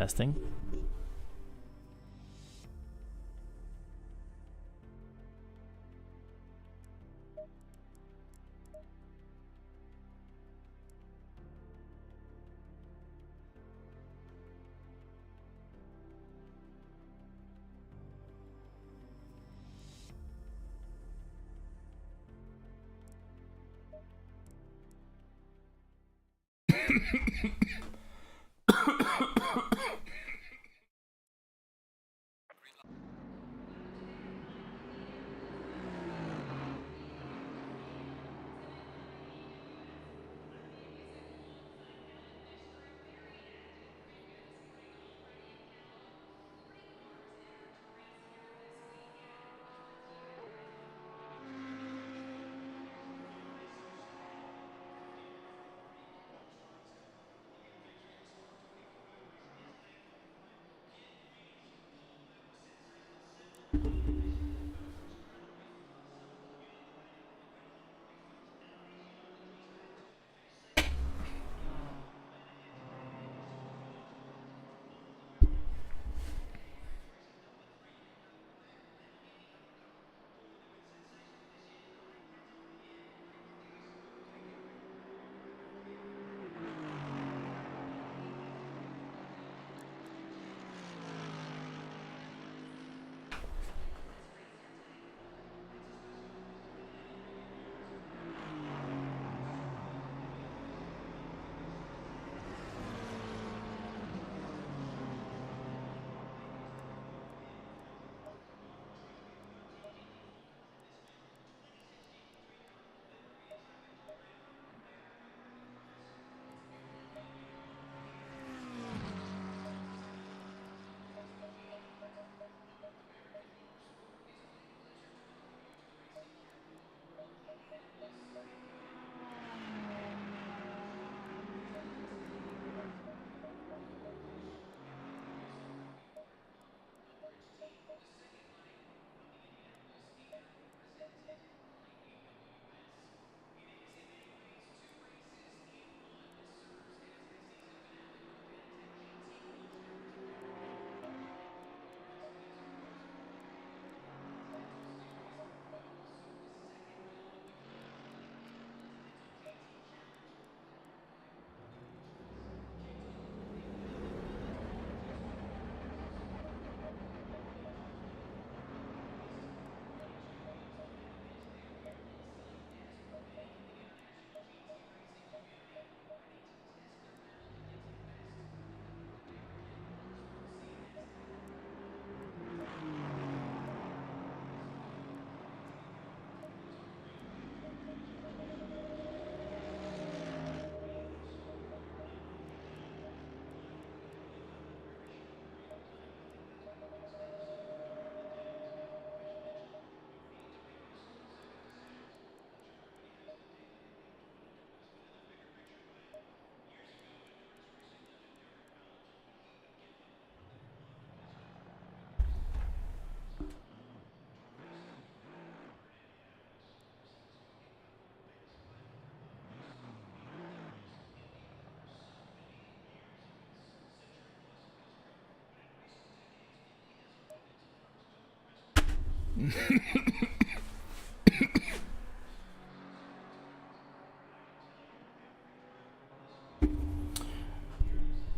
testing.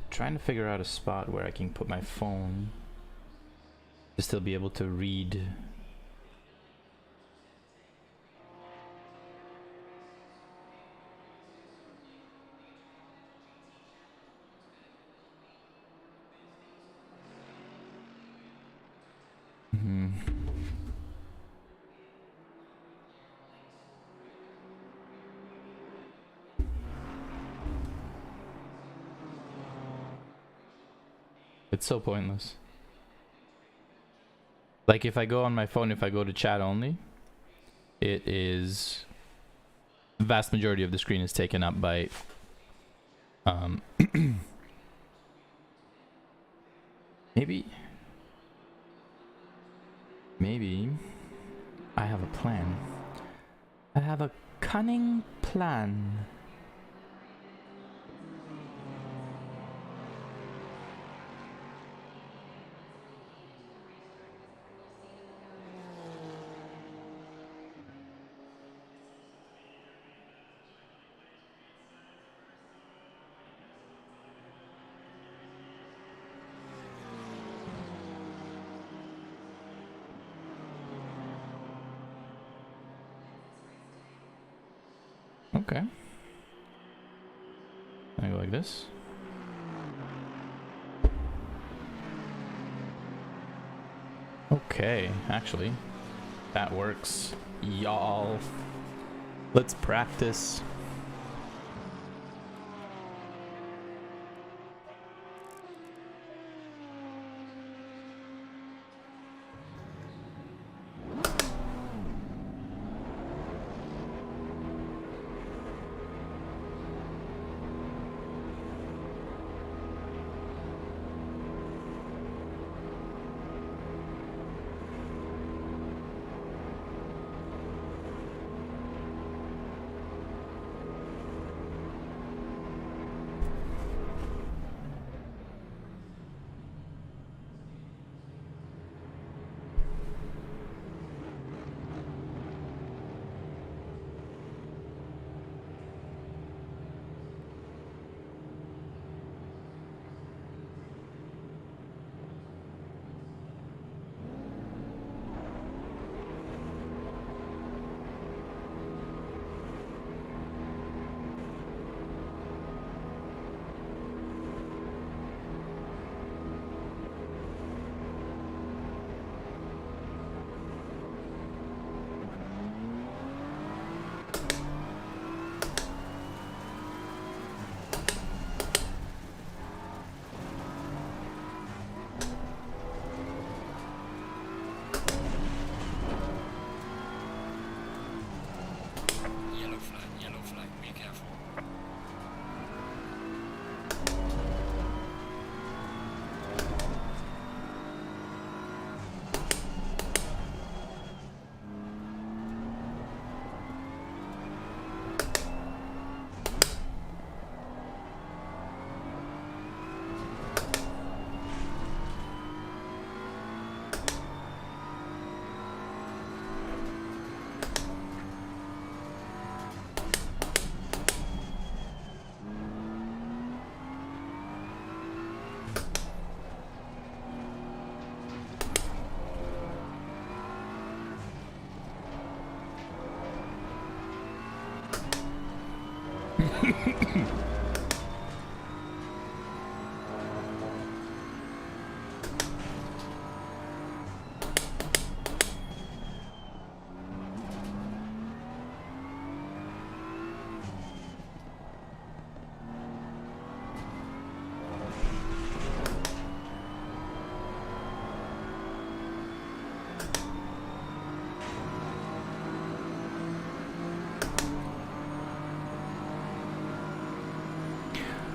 Trying to figure out a spot where I can put my phone to still be able to read. It's so pointless. Like if I go on my phone, if I go to chat only, it is the vast majority of the screen is taken up by maybe I have a plan. I have a cunning plan. Okay. I go like this. Okay, actually, that works. Y'all, let's practice. Yellow flag, be careful.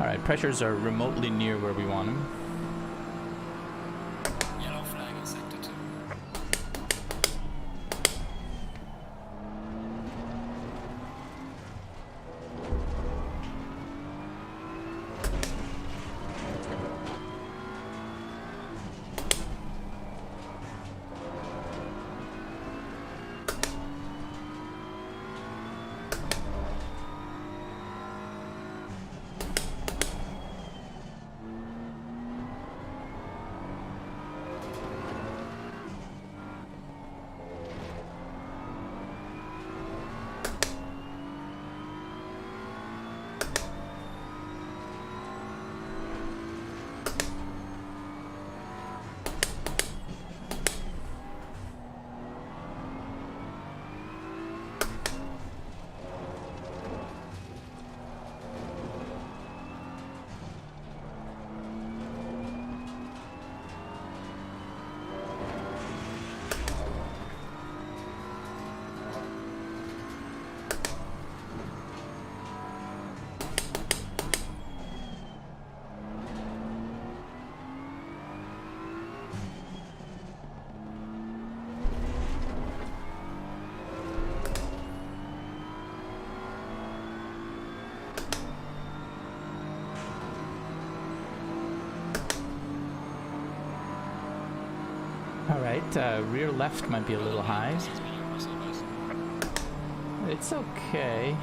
Alright, pressures are remotely near where we want them. Yellow flag in sector 2. Alright, rear left might be a little high. It's okay.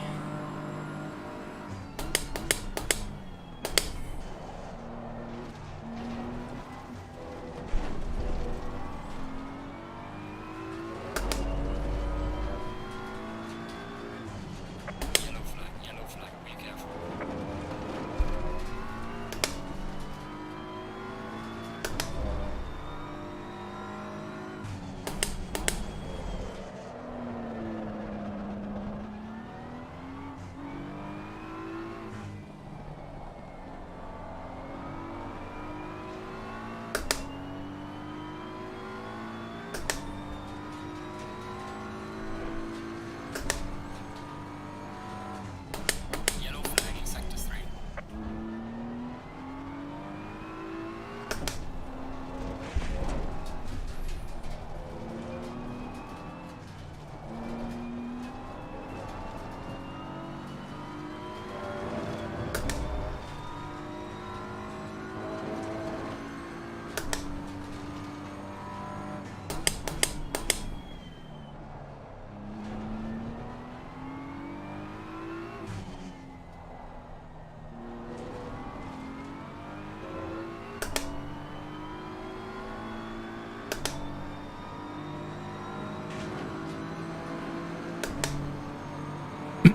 Yellow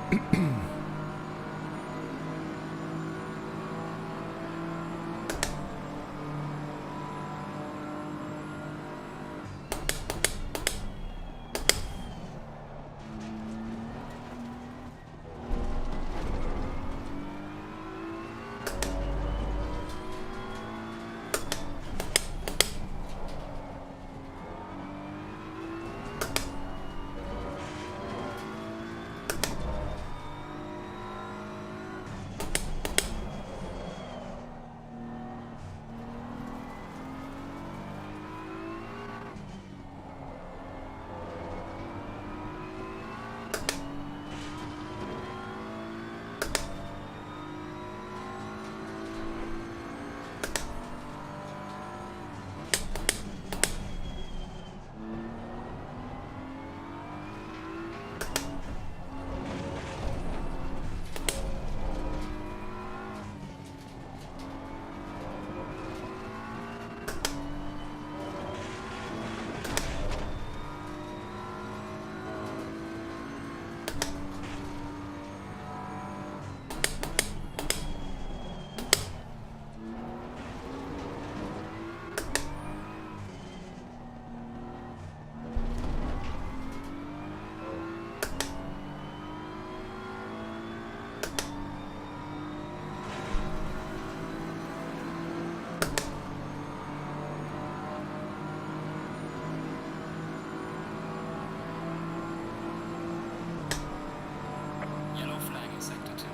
flag in sector 2.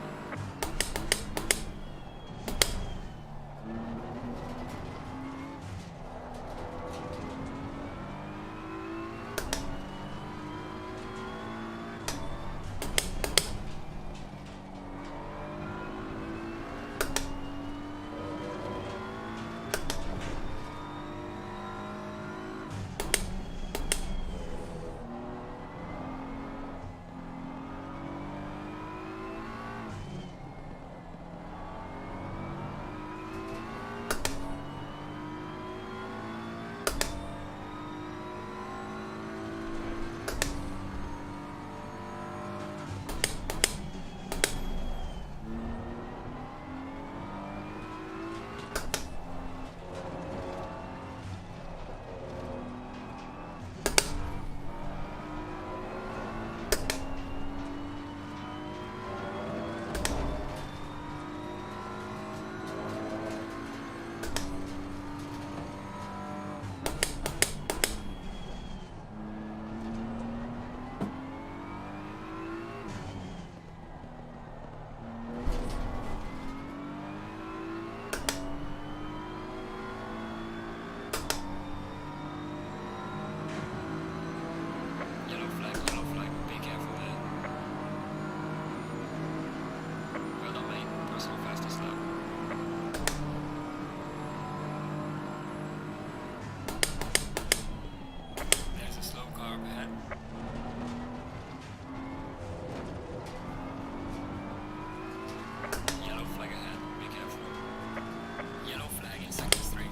Yellow flag, be careful there. Well done, mate. Personal fastest lap. There's a slow car up ahead. Yellow flag ahead, be careful. Yellow flag in sector 3.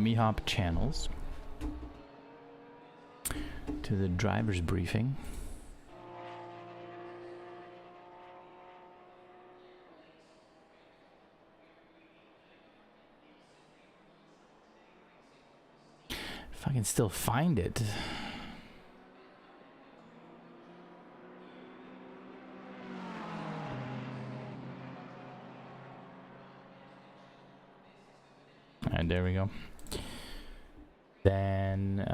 me hop channels to the driver's briefing. If I can still find it. Alright, there we go. Then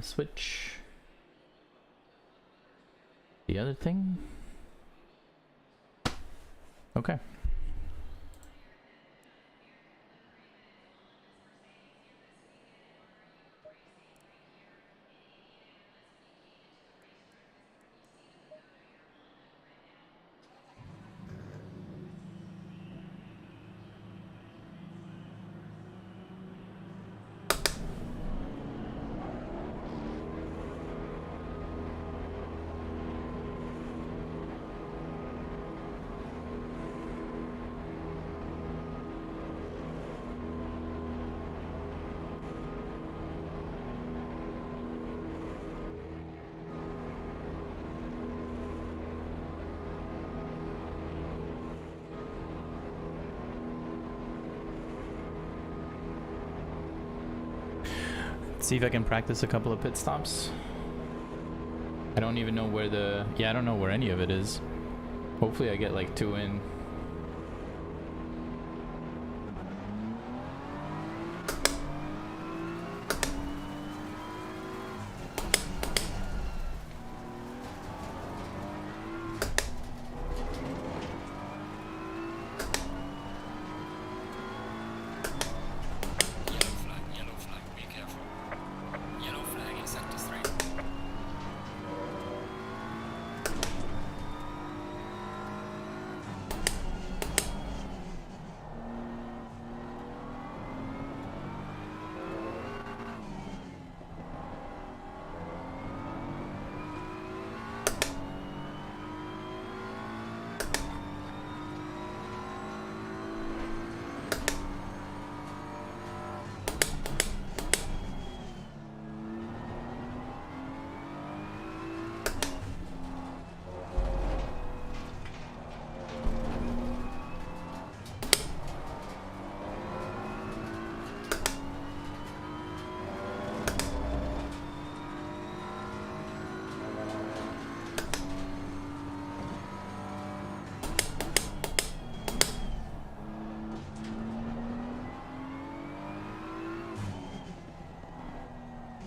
switch the other thing. Okay. See if I can practice a couple of pit stops. I don't even know where the... Yeah, I don't know where any of it is. Hopefully I get like 2 in. Yellow flag, be careful. Yellow flag in sector 3.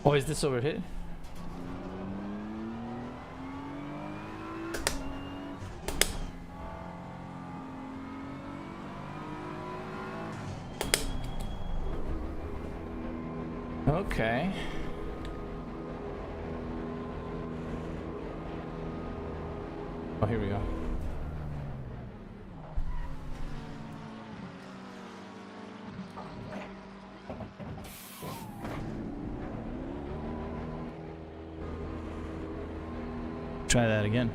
Oh, is this overhit? Okay. Oh, here we go. Try that again.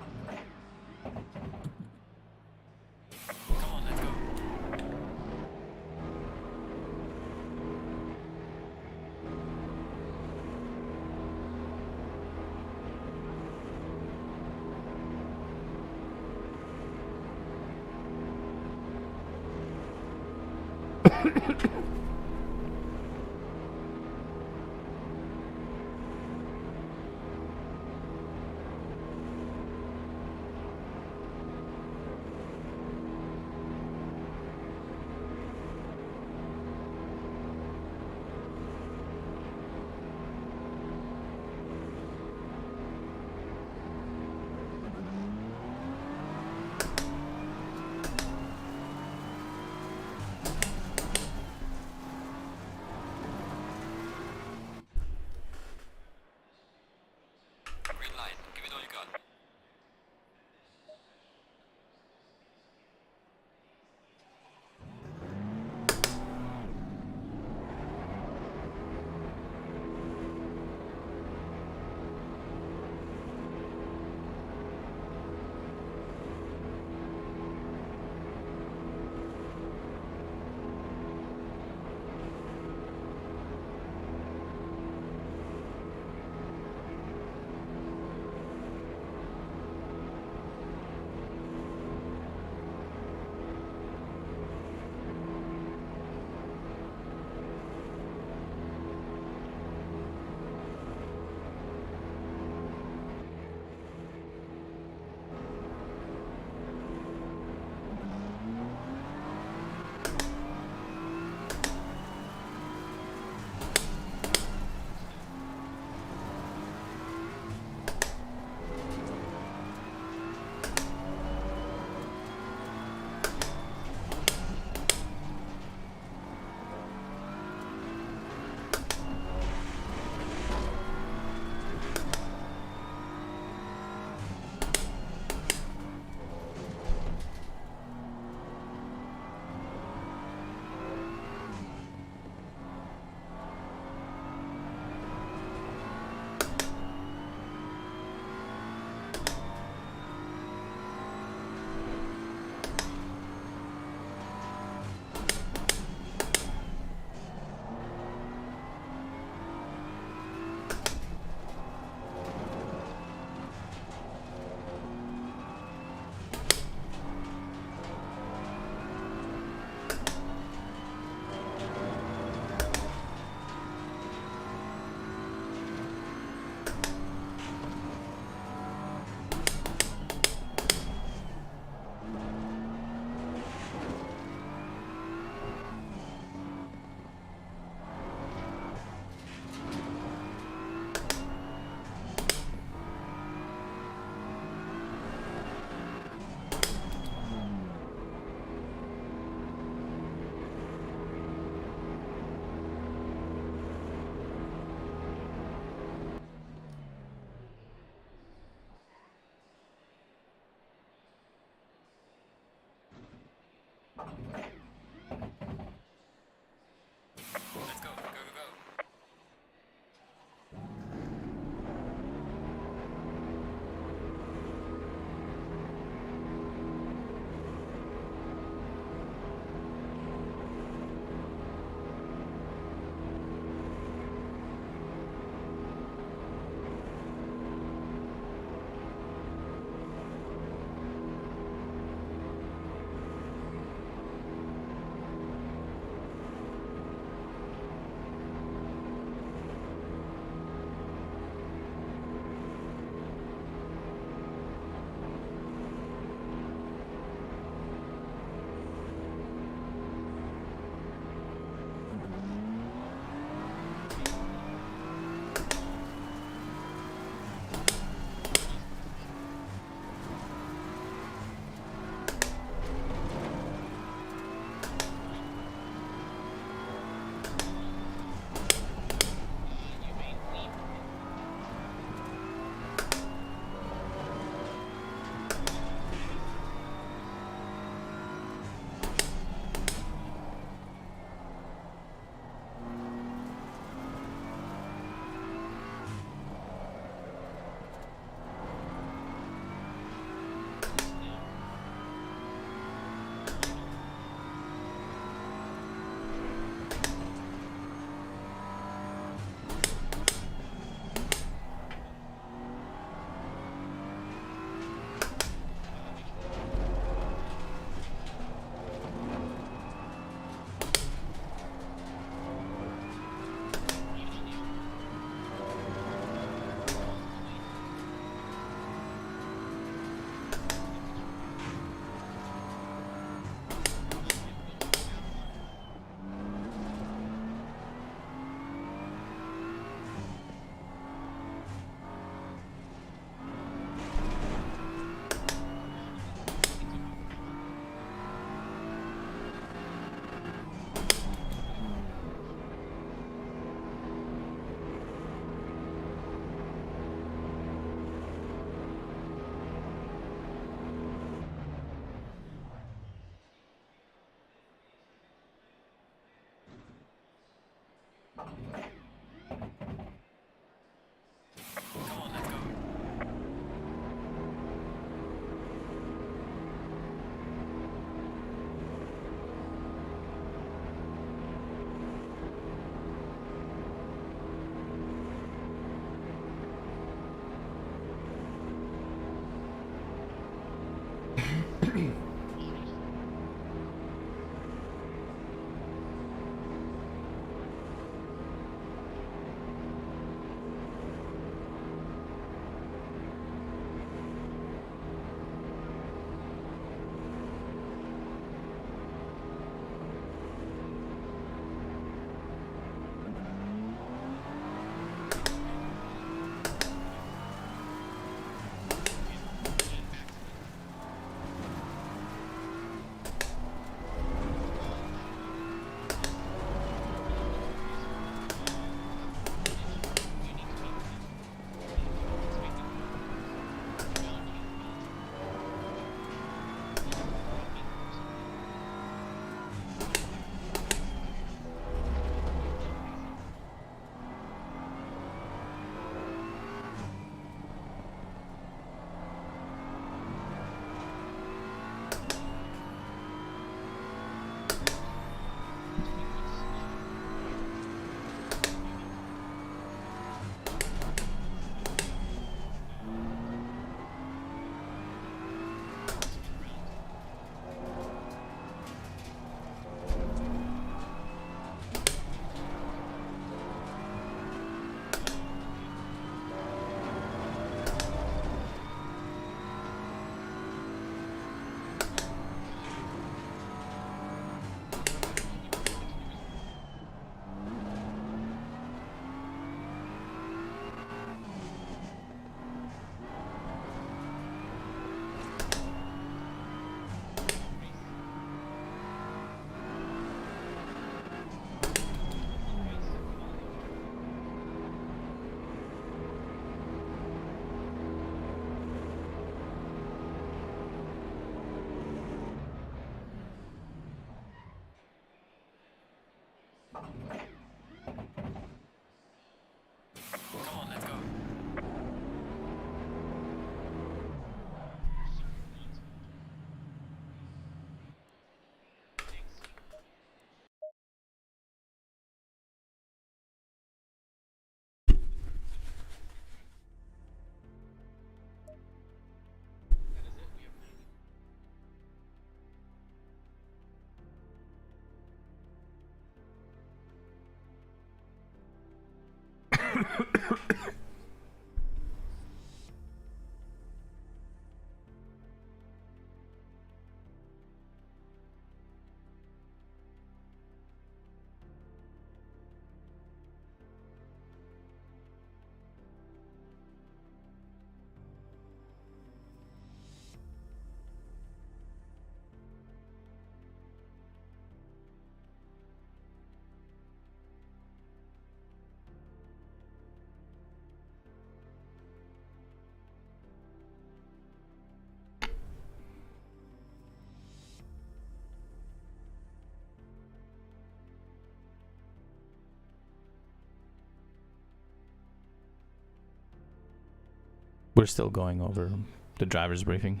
We're still going over the driver's briefing.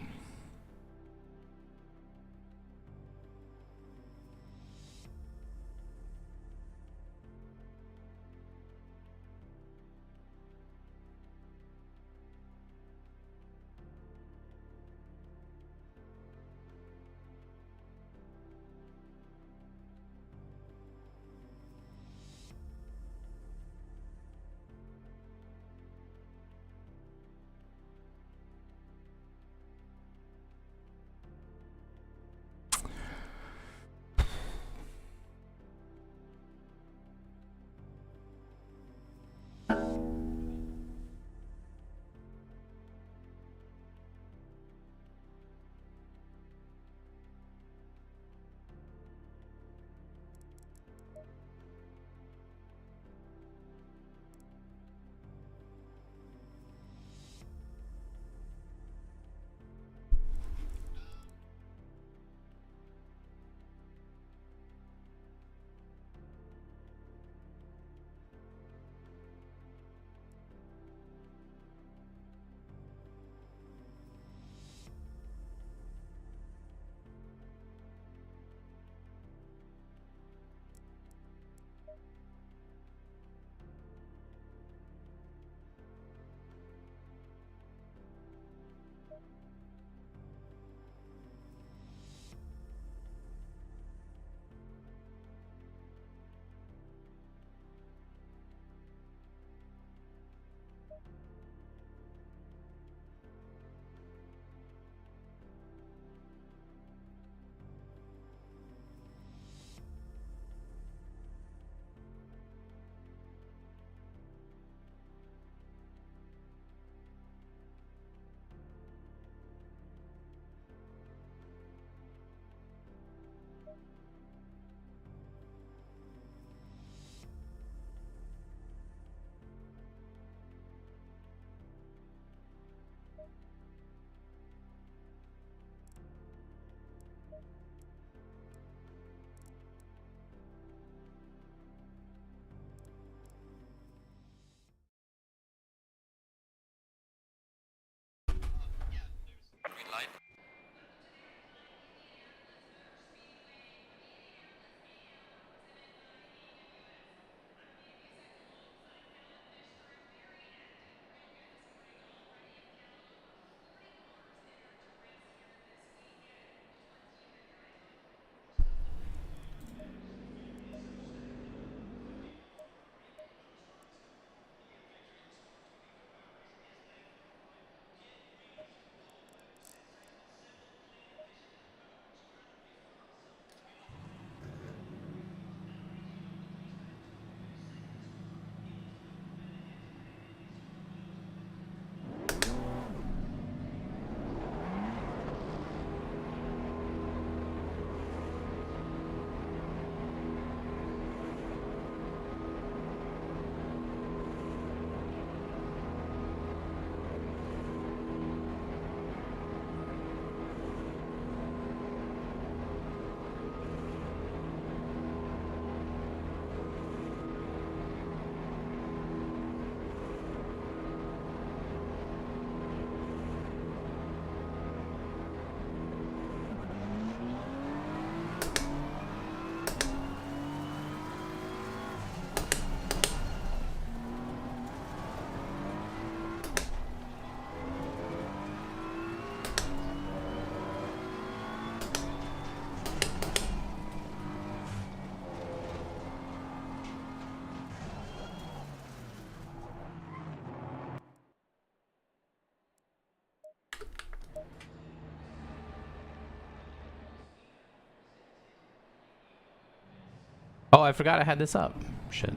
Oh, I forgot I had this up. Shit.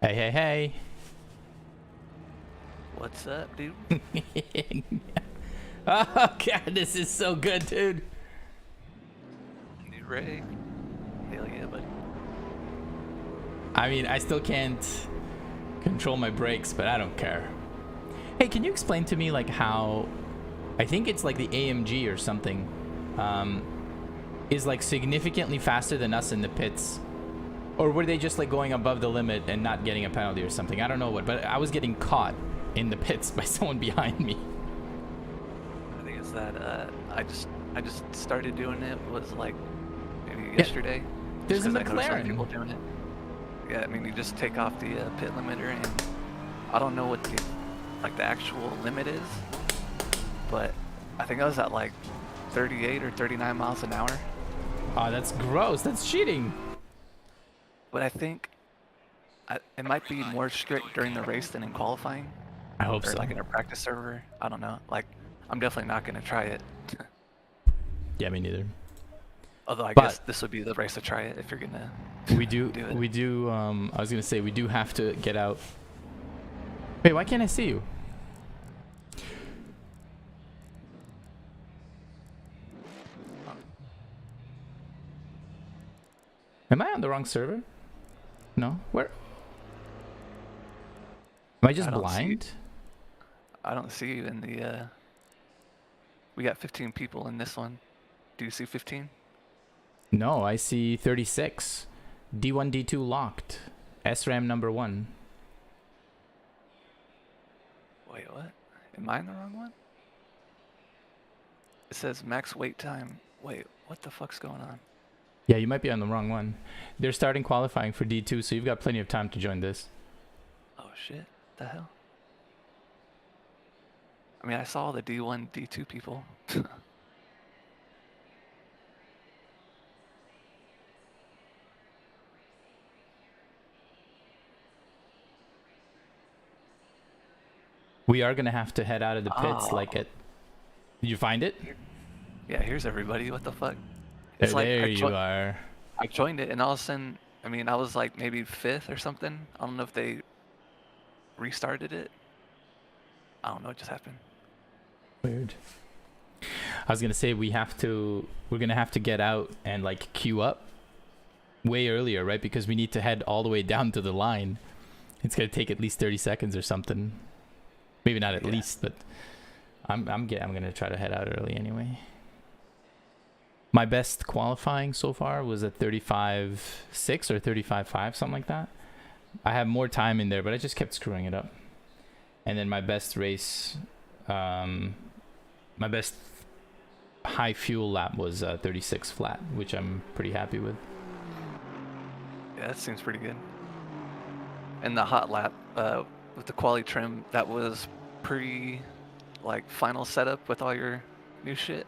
Hey, hey, hey. What's up, dude? Oh, God, this is so good, dude. You ready? Hell yeah, buddy. I mean, I still can't control my brakes, but I don't care. Hey, can you explain to me, like, how... I think it's, like, the AMG or something, is, like, significantly faster than us in the pits. Or were they just, like, going above the limit and not getting a penalty or something? I don't know what, but I was getting caught in the pits by someone behind me. I think it's that I just started doing it was like maybe yesterday. There's a just 'cause I noticed other McLaren. people doing it. Yeah, I mean you just take off the pit limiter, and I don't know what the actual limit is, but I think I was at like 38 or 39 miles an hour. Oh, that's gross. That's cheating. But I think it might be more strict during the race than in qualifying. I hope Or so. like in a practice server. I don't know. Like, I'm definitely not going to try it. Yeah, me neither. Although I But- guess this would be the race to try it if you're going to We do, do it. we do, I was gonna say, we do have to get out. Wait, why can't I see you? Am I on the wrong server? No? Where? Am I just I don't see blind? I don't see you in the, we got 15 people in this one. Do you see 15? No, I see 36. D1, D2 locked. SRAM number 1. Wait, what? Am I in the wrong one? It says max wait time. Wait, what the fuck's going on? Yeah, you might be on the wrong one. They're starting qualifying for D2, so you've got plenty of time to join this. Oh shit, the hell? I mean, I saw the D1, D2 people. We are gonna have to head out of the pits like Oh. at... Did you find it? Yeah, here's everybody. What the fuck? There you are. I joined it, and all of a sudden, I mean, I was like maybe 5th or something. I don't know if they restarted it. I don't know what just happened. Weird. I was gonna say we're gonna have to get out and like queue up way earlier, right? Because we need to head all the way down to the line. It's gonna take at least 30 seconds or something. Maybe not at Yeah. least, but I'm gonna try to head out early anyway. My best qualifying so far was at 35.6 or 35.5, something like that. I have more time in there, but I just kept screwing it up. And then my best race, my best high fuel lap was 36 flat, which I'm pretty happy with. Yeah, that seems pretty good. And the hot lap with the quali trim, that was like final setup with all your new shit.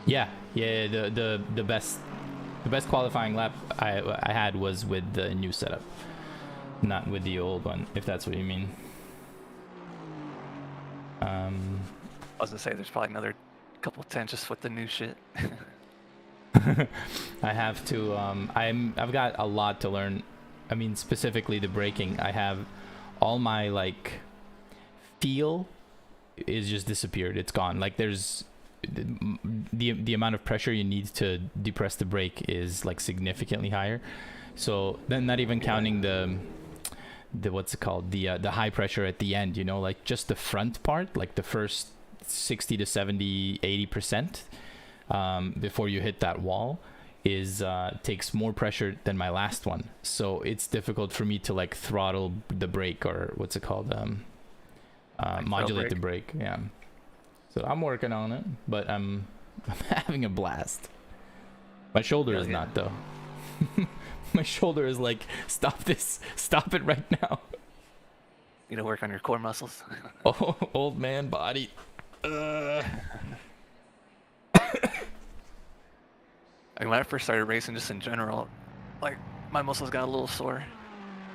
Yeah, the best qualifying lap I had was with the new setup, not with the old one, if that's what you mean. I was gonna say there's probably another couple tangents with the new shit. I have to I've got a lot to learn. I mean, specifically the braking. I have all my like feel is just disappeared. It's gone. Like there's the amount of pressure you need to depress the brake is like significantly higher. So then not even counting the what's it called, the high pressure at the end, you know, like just the front part, like the first 60 to 70 80% before you hit that wall is takes more pressure than my last one. So it's difficult for me to like throttle the brake, or what's it called, Like modulate throw the brake. Yeah, so I'm working on it, but I'm having a blast. My shoulder Hell is yeah. not though. My shoulder is like, stop this, stop it right now. You know, work on your core muscles. Oh, old man body. I mean, when I first started racing, just in general, like my muscles got a little sore,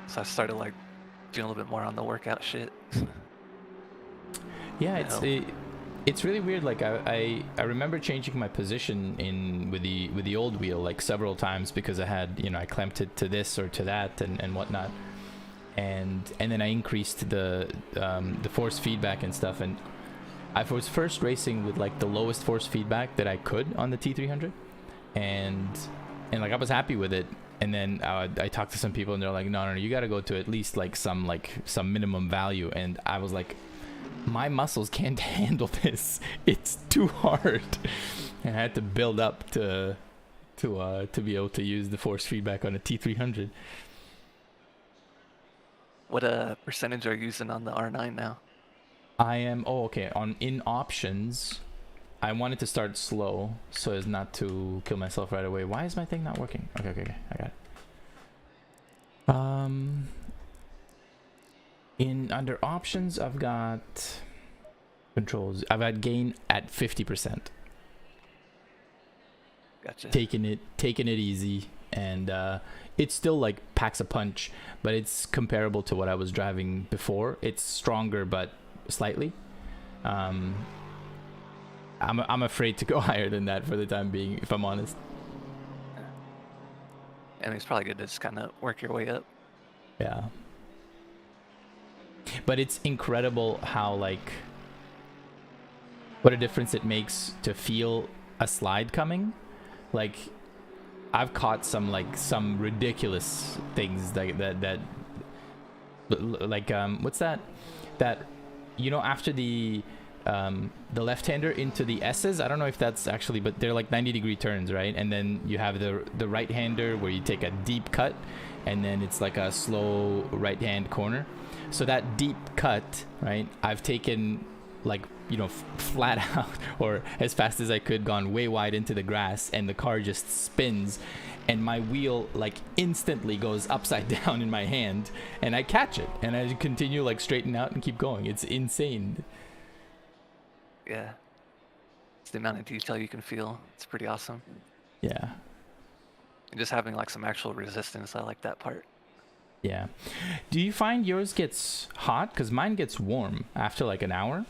so I started like doing a little bit more on the workout shit. Yeah, You know? it's really weird. Like I remember changing my position in with the old wheel like several times because I had, you know, I clamped it to this or to that and whatnot, and then I increased the force feedback and stuff. And I was first racing with like the lowest force feedback that I could on the T300, and like I was happy with it. And then I talked to some people and they're like, no, you got to go to at least like some minimum value. And I was like, my muscles can't handle this. It's too hard. And I had to build up to be able to use the force feedback on a T300. What percentage are you using on the R9 now? I am in options. I wanted to start slow so as not to kill myself right away. Why is my thing not working? Okay, I got it. In under options, I've got controls. I've got gain at 50%. Gotcha. Taking it easy, and it still like packs a punch, but it's comparable to what I was driving before. It's stronger, but slightly. I'm afraid to go higher than that for the time being, if I'm honest. I mean, it's probably good to just kind of work your way up. Yeah. But it's incredible how like what a difference it makes to feel a slide coming. Like I've caught some ridiculous things like that like what's that you know, after the left-hander into the S's. I don't know if that's actually, but they're like 90-degree turns, right? And then you have the right-hander where you take a deep cut, and then it's like a slow right-hand corner. So that deep cut, right, I've taken like, you know, flat out or as fast as I could, gone way wide into the grass, and the car just spins, and my wheel like instantly goes upside down in my hand, and I catch it, and I continue like straighten out and keep going. It's insane. Yeah. It's the amount of detail you can feel. It's pretty awesome. Yeah. And just having like some actual resistance, I like that part. Yeah. Do you find yours gets hot? Because mine gets warm after like an hour.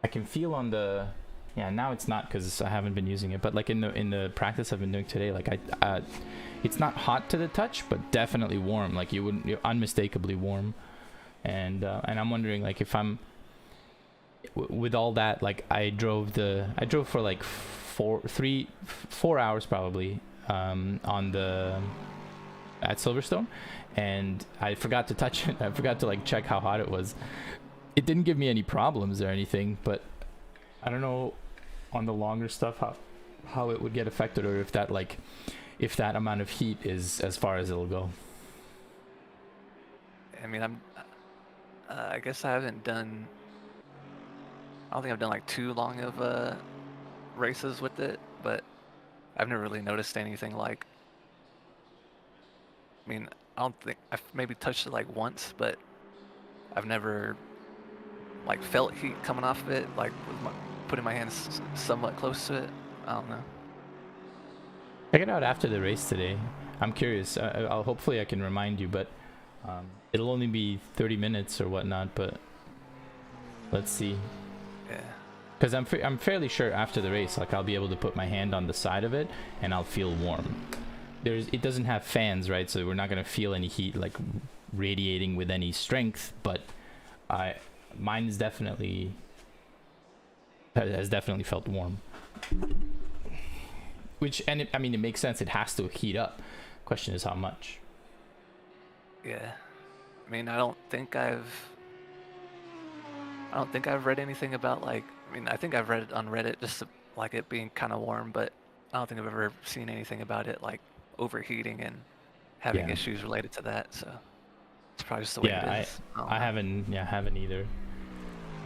I can feel on the... Yeah, now it's not because I haven't been using it. But like in the practice I've been doing today, like it's not hot to the touch, but definitely warm. Like you're unmistakably warm. And I'm wondering like if I'm... with all that, like I drove for like 4 hours probably at Silverstone, and I forgot to touch it. I forgot to like check how hot it was. It didn't give me any problems or anything, but I don't know on the longer stuff how it would get affected, or if that amount of heat is as far as it'll go. I mean, I guess I don't think I've done like too long of races with it, but I've never really noticed anything like... I mean, I don't think I've maybe touched it like once, but I've never like felt heat coming off of it, like with putting my hands somewhat close to it. I don't know. Check it out after the race today. I'm curious. I'll hopefully I can remind you, but it'll only be 30 minutes or whatnot. But let's see. Yeah. Because I'm fairly sure after the race, like I'll be able to put my hand on the side of it and I'll feel warm. It doesn't have fans, right? So we're not gonna feel any heat like radiating with any strength. But mine has definitely felt warm. Which, and it makes sense. It has to heat up. Question is how much. Yeah. I mean, I don't think I've read anything about like... I mean, I think I've read it on Reddit just like it being kind of warm, but I don't think I've ever seen anything about it like overheating and having issues related to that. So it's probably just the way it is. I haven't either.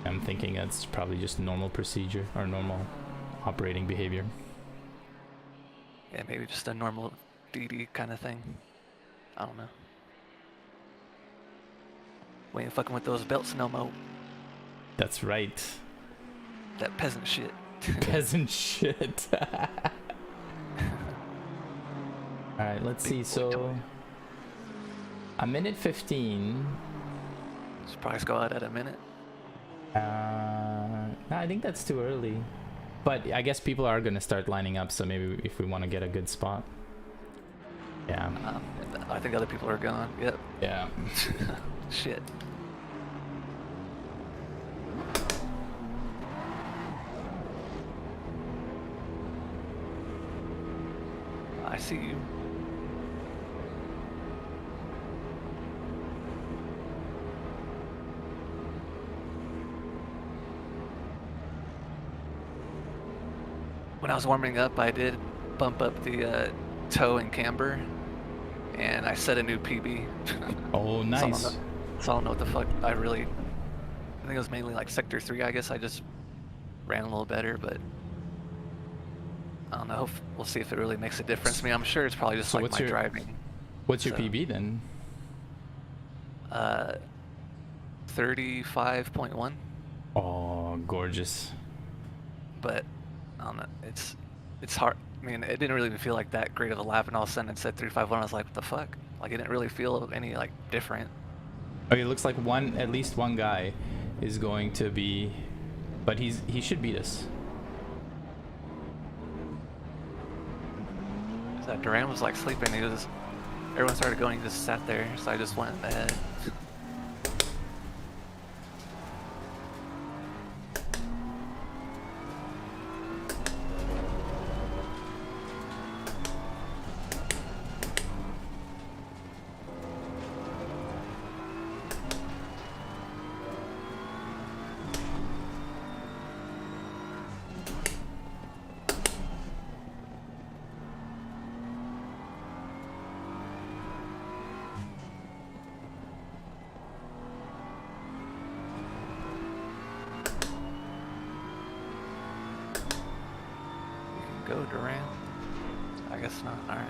I'm thinking that's probably just normal procedure or normal operating behavior. Yeah, maybe just a normal DD kind of thing. I don't know. We ain't fucking with those belts no more. That's right. That peasant shit. Peasant shit. All right, let's see. Big boy So toy. a minute 15. Should probably just go out at a minute. No, I think that's too early. But I guess people are gonna start lining up, so maybe if we want to get a good spot. Yeah. I think other people are gone. Yep. Yeah. Shit. I see you. When I was warming up, I did bump up the toe and camber, and I set a new PB. Oh, nice. So I don't know what the fuck. I think it was mainly like sector 3. I guess I just ran a little better, but I don't know. We'll see if it really makes a difference. I mean, I'm sure it's probably just So like what's my your- driving. What's your So- PB then? 35.1. Oh, gorgeous. But I don't know. It's hard. I mean, it didn't really even feel like that great of a lap, and all of a sudden it said 351. I was like, what the fuck? Like, it didn't really feel any like different. Okay, it looks like at least one guy is going to be, but he should beat us. That Duran was like sleeping. Everyone started going. He just sat there, so I just went ahead. Go Duran. I guess not. All right.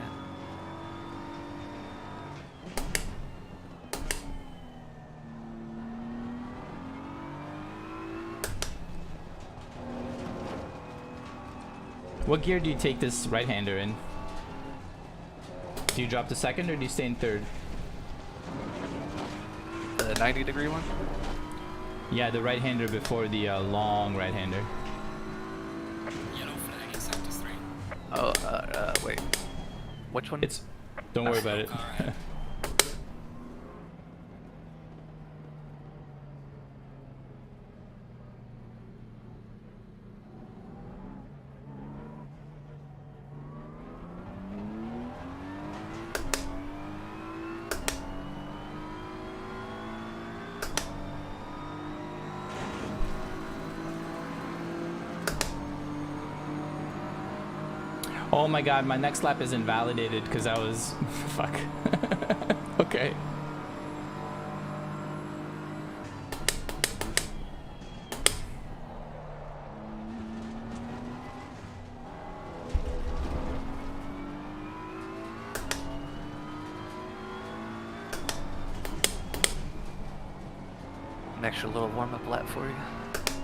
What gear do you take this right-hander in? Do you drop to second or do you stay in third? The 90-degree one. Yeah, the right-hander before the long right-hander. Yellow flag in sector 3. Oh, wait. Which one? It's. Don't worry about it. Alright. Oh my god, my next lap is invalidated because I was. Fuck. Okay. An extra little warm-up lap for you.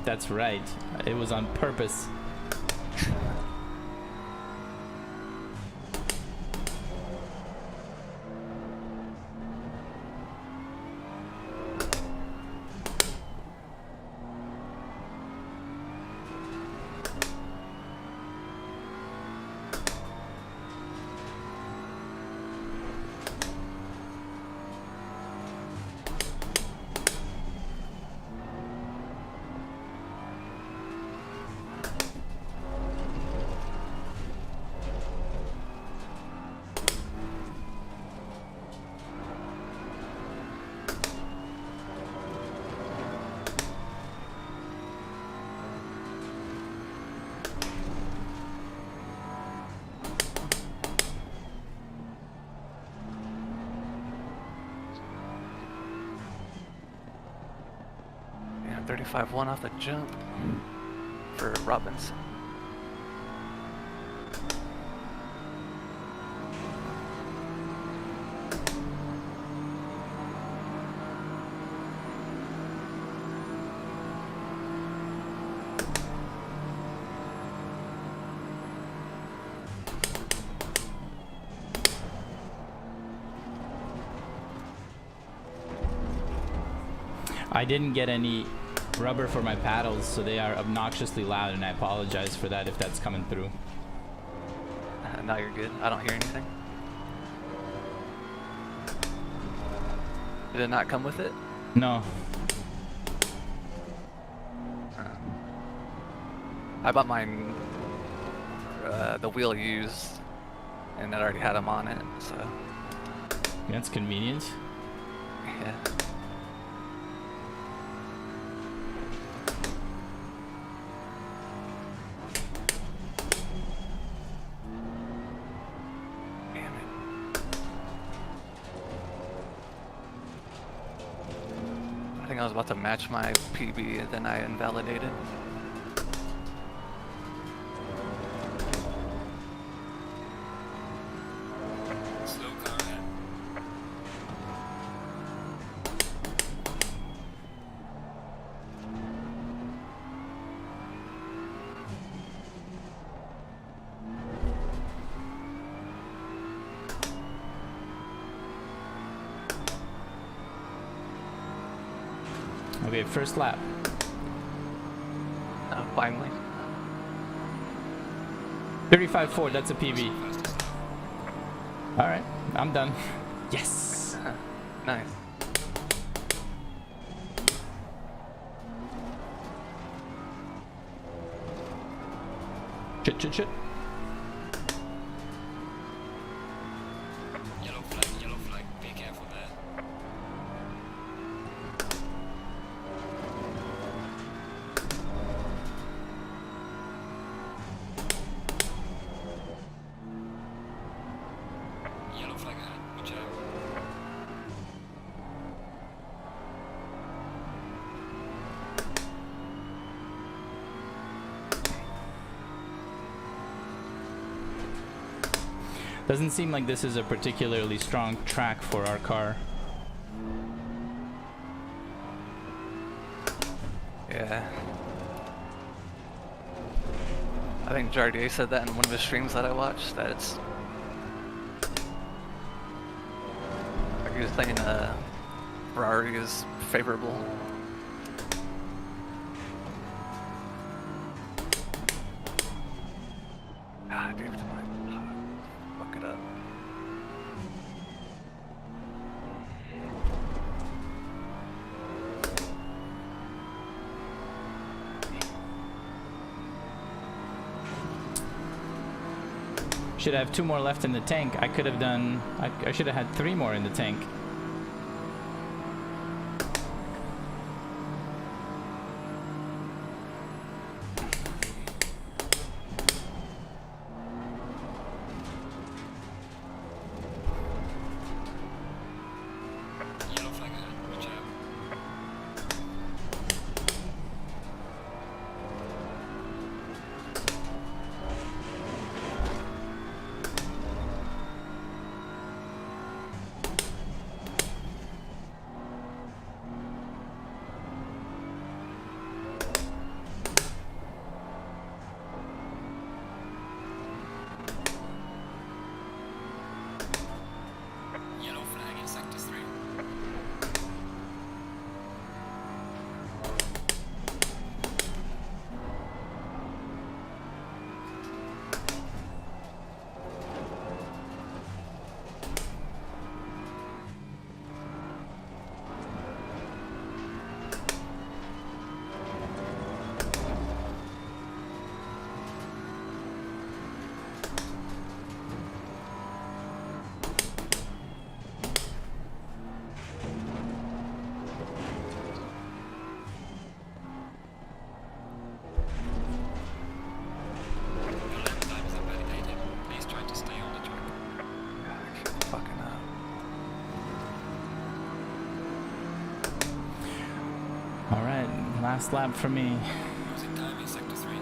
That's right. It was on purpose. Yeah, 35-1 off the jump for Robinson. I didn't get any rubber for my paddles, so they are obnoxiously loud, and I apologize for that if that's coming through. Now you're good. I don't hear anything. Did it not come with it? No. I bought mine, the wheel used, and it already had them on it, so. That's convenient. Yeah. Damn it. I think I was about to match my PB and then I invalidated. Slow car ahead. Okay, first lap. Finally. 35.4, that's a PB. Fastest lap. Alright, I'm done. Yes! Nice. Shit. Yellow flag, be careful there. Yellow flag ahead, watch out. Doesn't seem like this is a particularly strong track for our car. Yeah. I think Jardier said that in one of his streams that I watched, that it's like he was saying Ferrari is favorable. Ah, dude, fuck it up. Should have 2 more left in the tank. I could have done... I should have had 3 more in the tank. Yellow flag ahead, watch out. Yellow flag in sector 3. Your lap times are validated. Please try to stay on the track. God, I keep fucking up. Alright, last lap for me. Losing time in sector 3.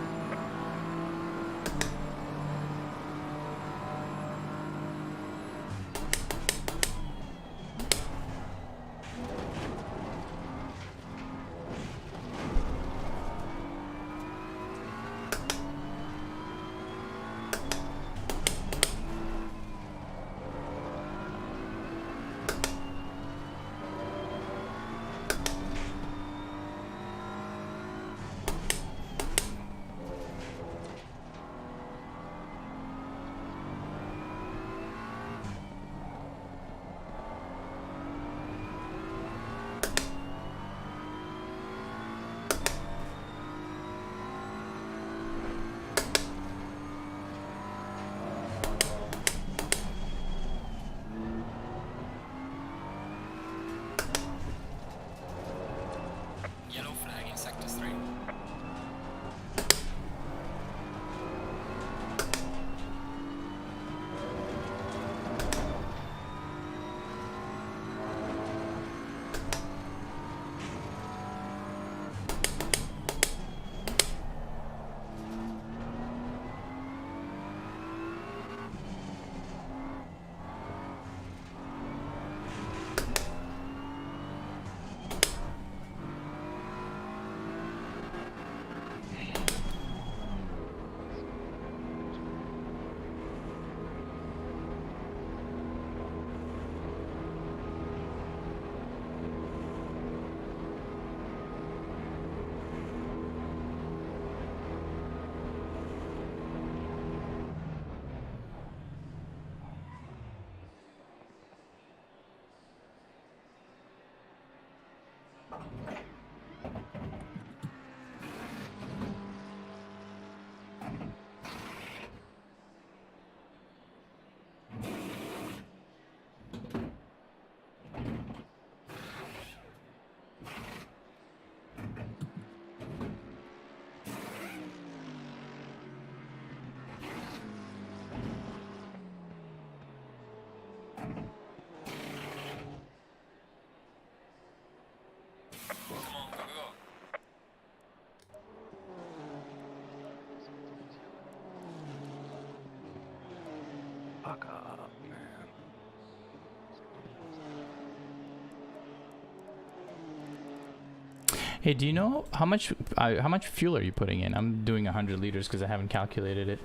Fuck up, man. Hey, do you know how much fuel are you putting in? I'm doing 100 liters because I haven't calculated it.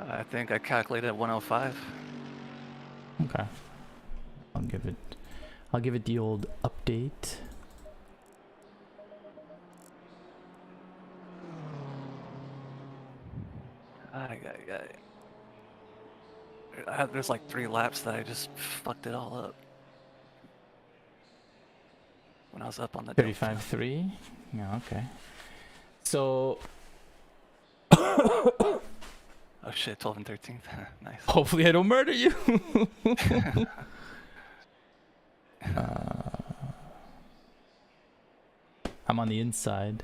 I think I calculated at 105. Okay. I'll give it the old update. There's like 3 laps that I just fucked it all up. When I was up on the 35.3. Yeah, okay. So Oh shit, 12 and 13th. Nice. hopefully I don't murder you. I'm on the inside.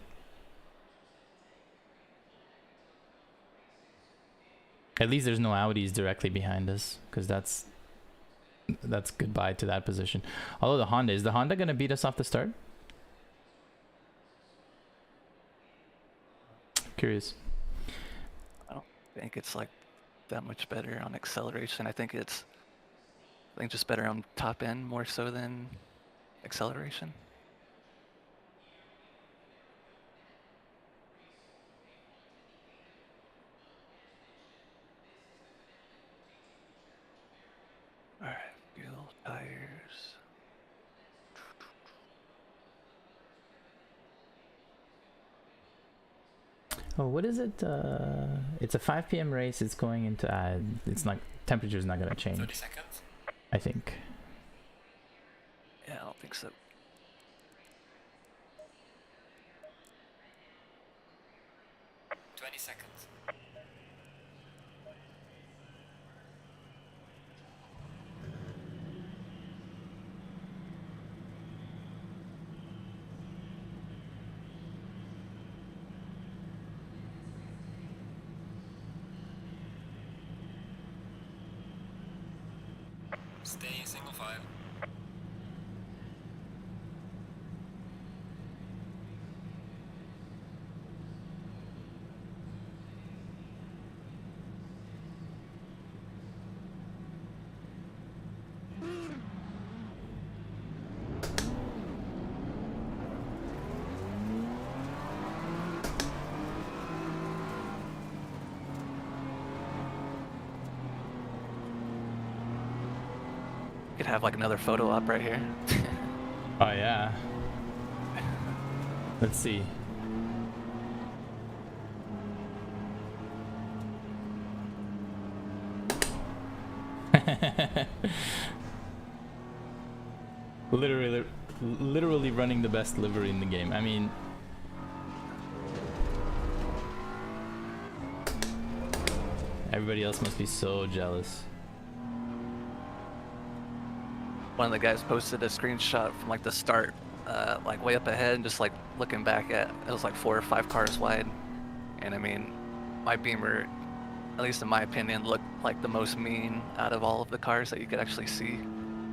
At least there's no Audis directly behind us, because that's goodbye to that position. Although is the Honda gonna beat us off the start? Curious. I don't think it's like that much better on acceleration. I think just better on top end more so than acceleration. All right, fuel, tires. Oh, what is it? It's a 5 p.m. race. It's going into it's not, temperature's not gonna change. 30 seconds. I think. Yeah, I don't think so. Seconds. Stay single file. Could have like another photo op right here. Oh yeah. Let's see. Literally running the best livery in the game. I mean, everybody else must be so jealous. One of the guys posted a screenshot from like the start, like way up ahead, and just like looking back at it was like 4 or 5 cars wide, and I mean, my Beamer, at least in my opinion, looked like the most mean out of all of the cars that you could actually see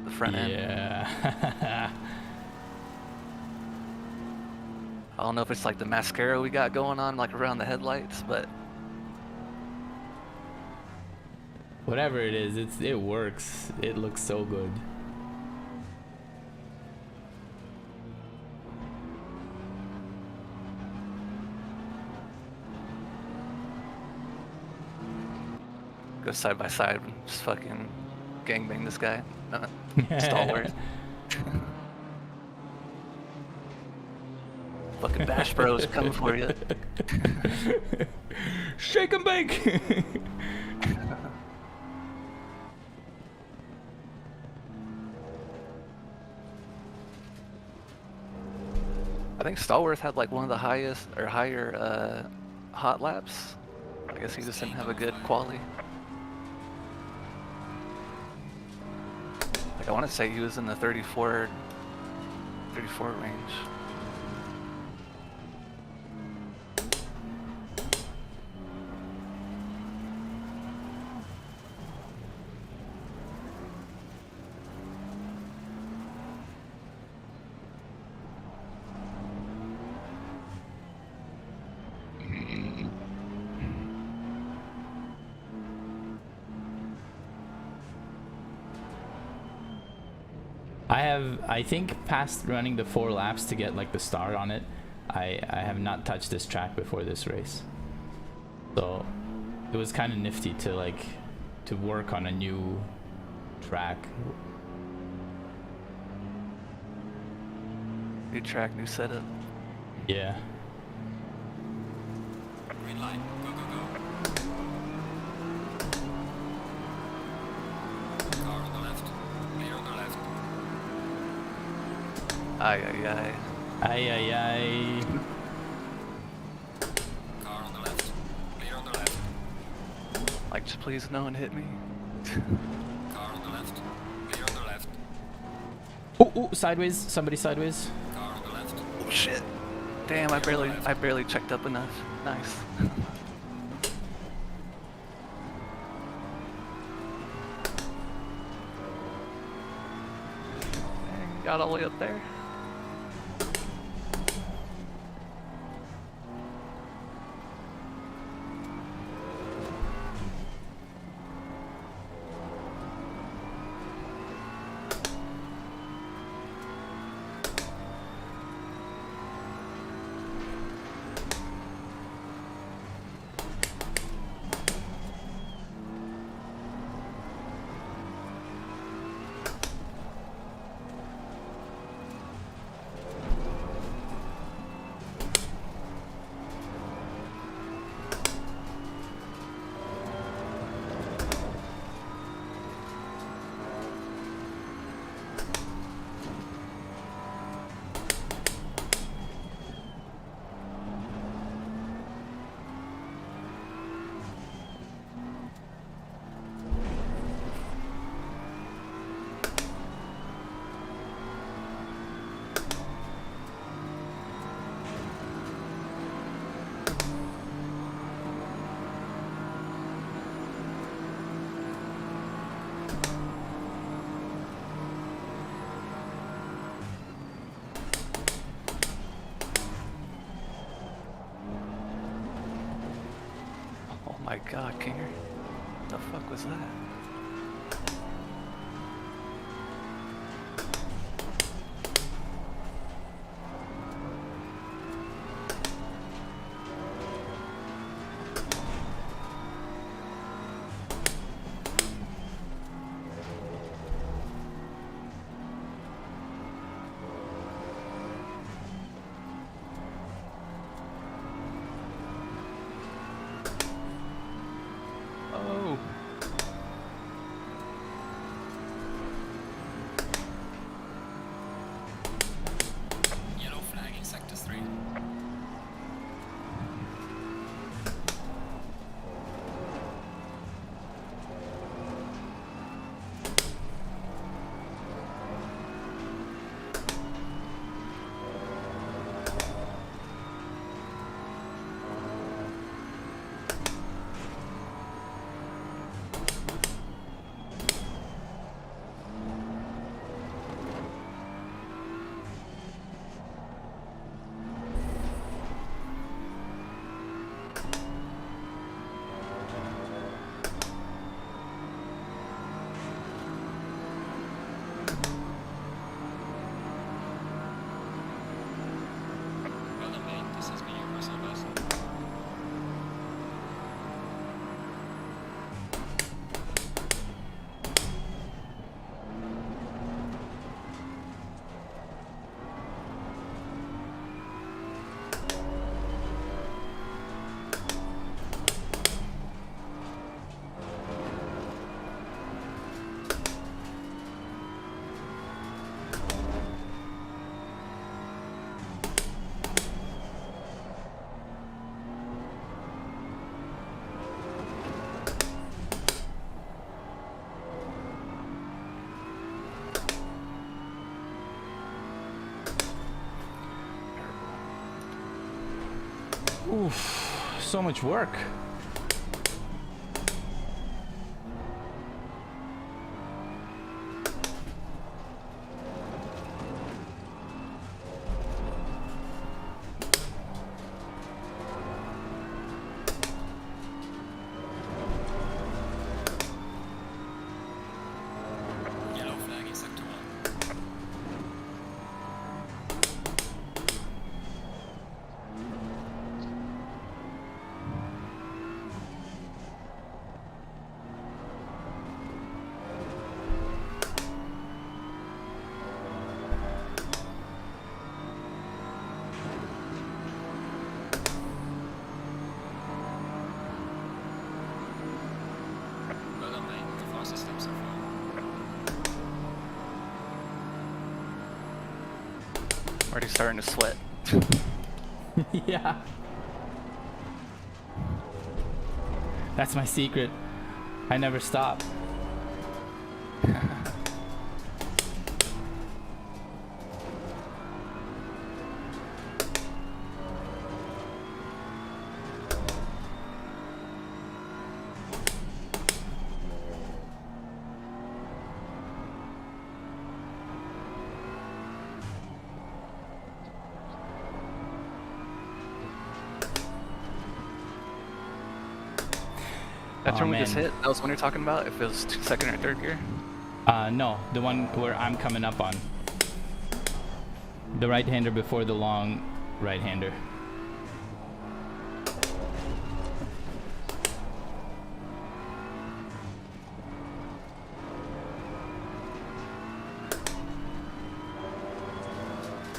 the front end. Yeah. I don't know if it's like the mascara we got going on like around the headlights, but Whatever it is, it works. It looks so good. go side by side and just fucking gangbang this guy. Stalwart. Fucking Bash Bros coming for you. Shake and bake. I think Stallworth had like one of the highest or higher hot laps. I guess he just didn't have a good quality. Like I want to say he was in the 34 range. I think past running the 4 laps to get like the start on it, I have not touched this track before this race. So it was kind of nifty to like to work on a new track. New track, new setup. Yeah. Green light. Go, go, go. Car on the left. Clear on the left. Ay, ay, ay. Ay ay ay. Car on the left. Clear on the left. Like, just please no one hit me. Car on the left. Clear on the left. Oh, sideways. Somebody sideways. Car on the left. Oh shit. Damn, I barely checked up enough. Nice. Dang, got all the way up there. Oh my god, Kinger. What the fuck was that? Oh. Yellow flag in sector 3. Well done, mate. This has been your personal best. Oof, so much work. Yellow flag in sector 1. already starting to sweat. Yeah. That's my secret. I never stop. That Oh, turn we just man. hit, that was one you're talking about? If it was second or third gear? No, the one where I'm coming up on. The right-hander before the long right-hander.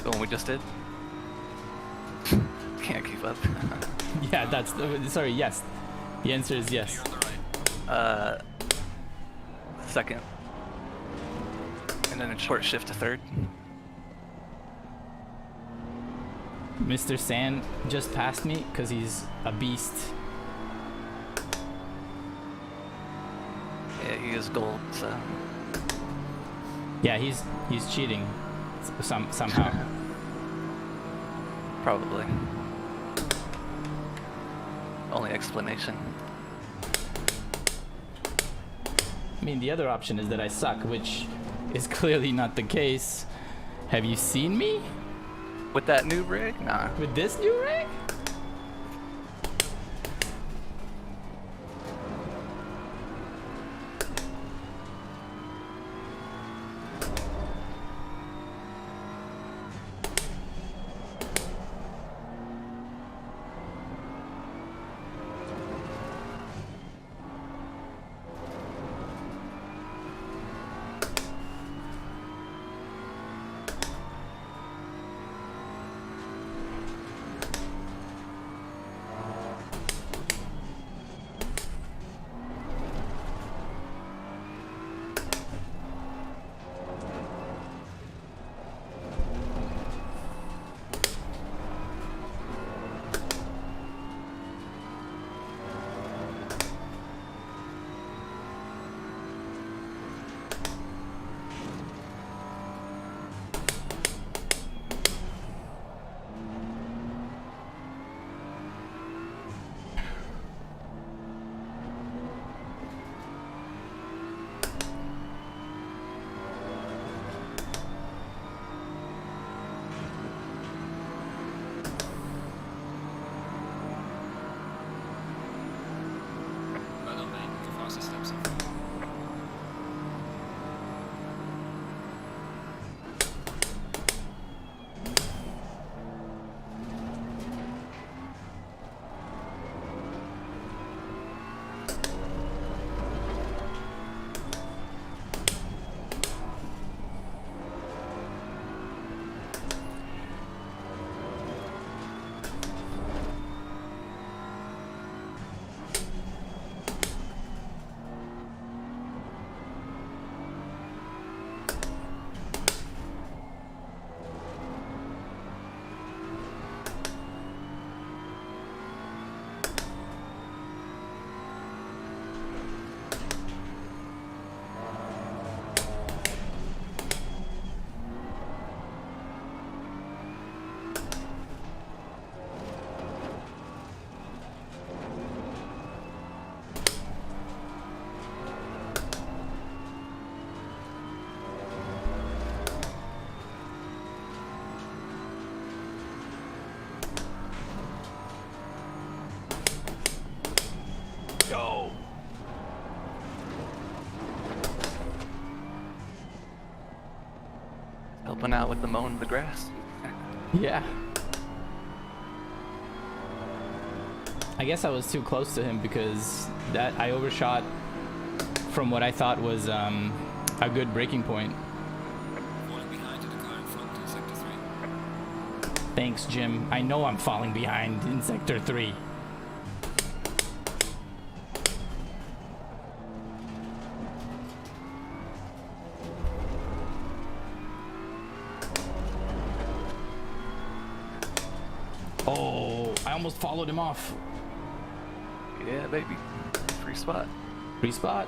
The one we just did? Can't keep up. Yeah, that's sorry, yes. The answer is yes. You're on the right. Second. And then a short shift to third. Mr. Sand just passed me because he's a beast. Yeah, he is gold, so. Yeah, he's cheating somehow. Probably. Only explanation. I mean, the other option is that I suck, which is clearly not the case. Have you seen me With that new rig? Nah. with this new rig? Well done, mate. The fastest step so far. Go! Helping out with the mowing of the grass. Yeah. I guess I was too close to him because that I overshot from what I thought was a good breaking point. Falling behind to the car in front in sector 3. Thanks, Jim. I know I'm falling behind in Sector 3. Oh, I almost followed him off. Yeah, baby. Free spot. Free spot.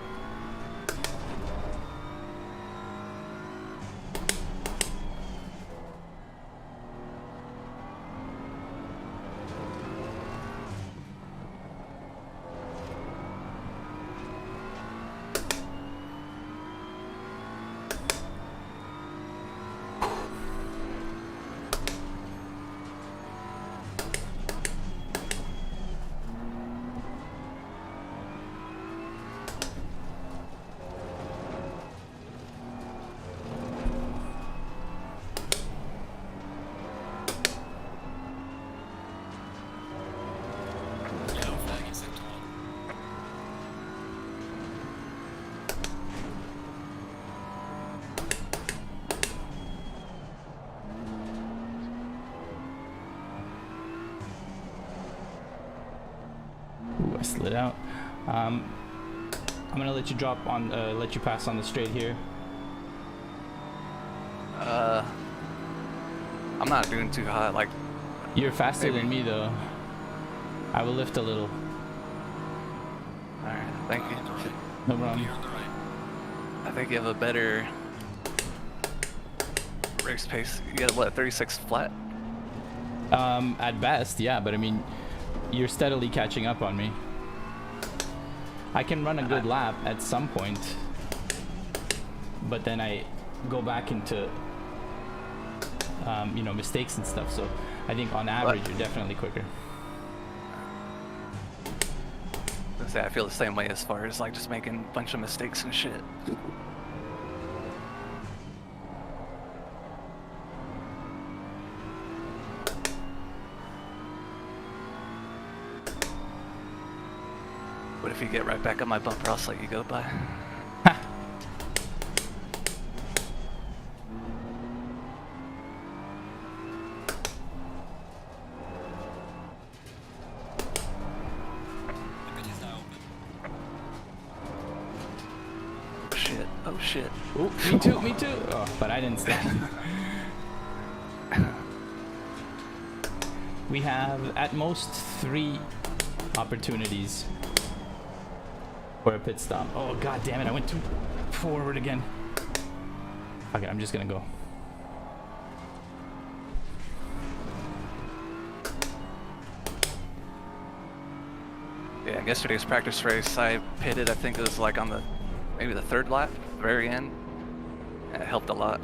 Yellow flag in sector 1. Ooh, I slid out. I'm gonna let you drop on, let you pass on the straight here. I'm not doing too hot. Like, You're faster Maybe. than me though. I will lift a little. all right, thank you. No problem. Clear on the right. I think you have a better race pace. You got what, 36 flat? At best, yeah, but I mean, you're steadily catching up on me. I can run a good lap at some point, but then I go back into, you know, mistakes and stuff. So I think on average, you're definitely quicker. I feel the same way as far as like just making a bunch of mistakes and shit. What if you get right back on my bumper? I'll just let you go by. The pit is now open. Oh shit! Oh shit! Oh, me too, me too. Oh, but I didn't stand. We have at most 3 opportunities for a pit stop. Oh god damn it, I went too forward again. Okay, I'm just gonna go. Yeah, in yesterday's practice race, I pitted. I think it was like on the maybe the 3rd lap, very end. And it helped a lot.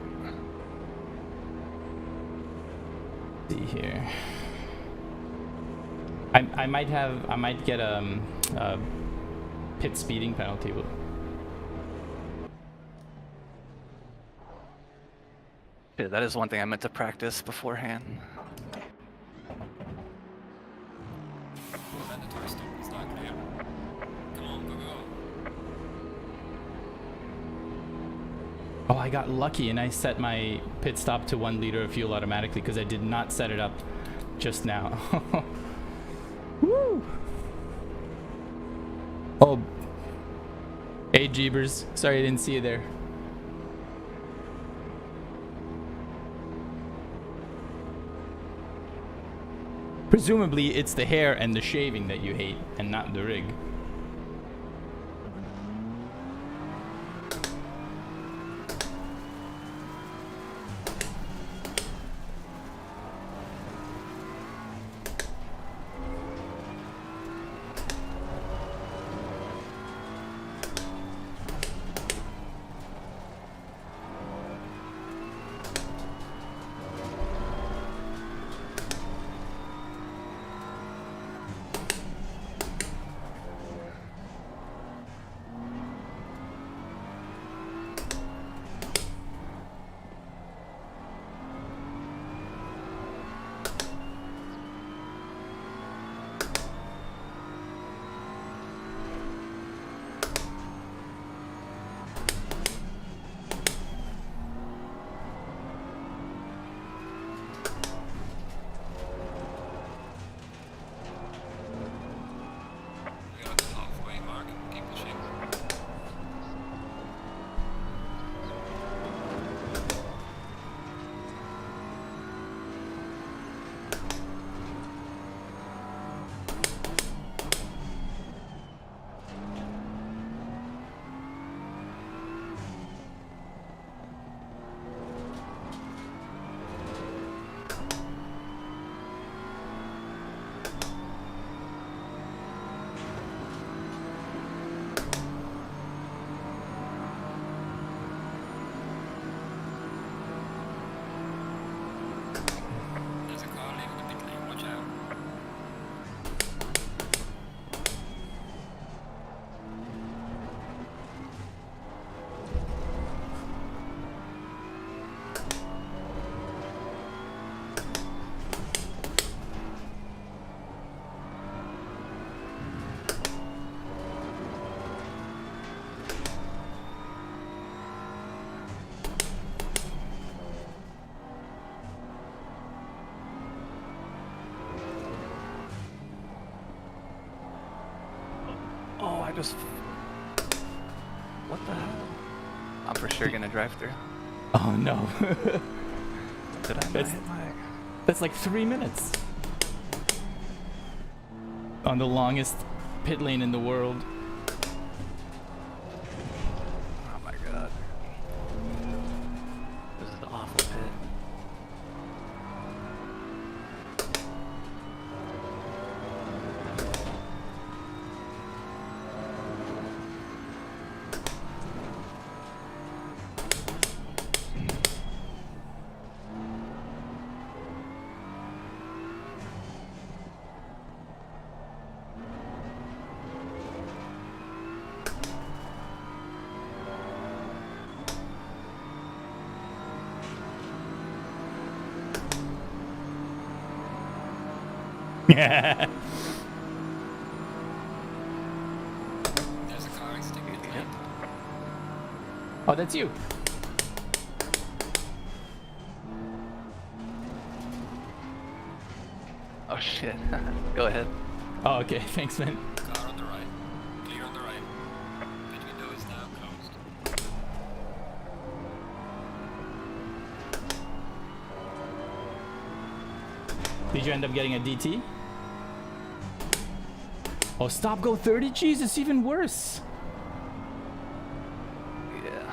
See here. I might get a pit speeding penalty. Yeah, that is one thing I meant to practice beforehand. Mandatory stop is not clear. Come on, go, go. Oh, I got lucky and I set my pit stop to 1 liter of fuel automatically because I did not set it up just now. Woo! Oh. Hey, Jeebers. Sorry I didn't see you there. Presumably, it's the hair and the shaving that you hate, and not the rig. There's a car leaving the pit lane. Watch out. Oh, I just. What the hell? I'm for sure gonna drive through. Oh no. Did I not That's- hit my. That's like 3 minutes. On the longest pit lane in the world. Oh my god. This is an awful pit. There's a car exiting pit Yep. lane. Oh, that's you. Oh shit. Go ahead. Oh, okay. Thanks, man. Car on the right. Clear on the right. Pit window is now closed. Did you end up getting a DT? Oh, stop, go 30? Jesus, even worse. Yeah.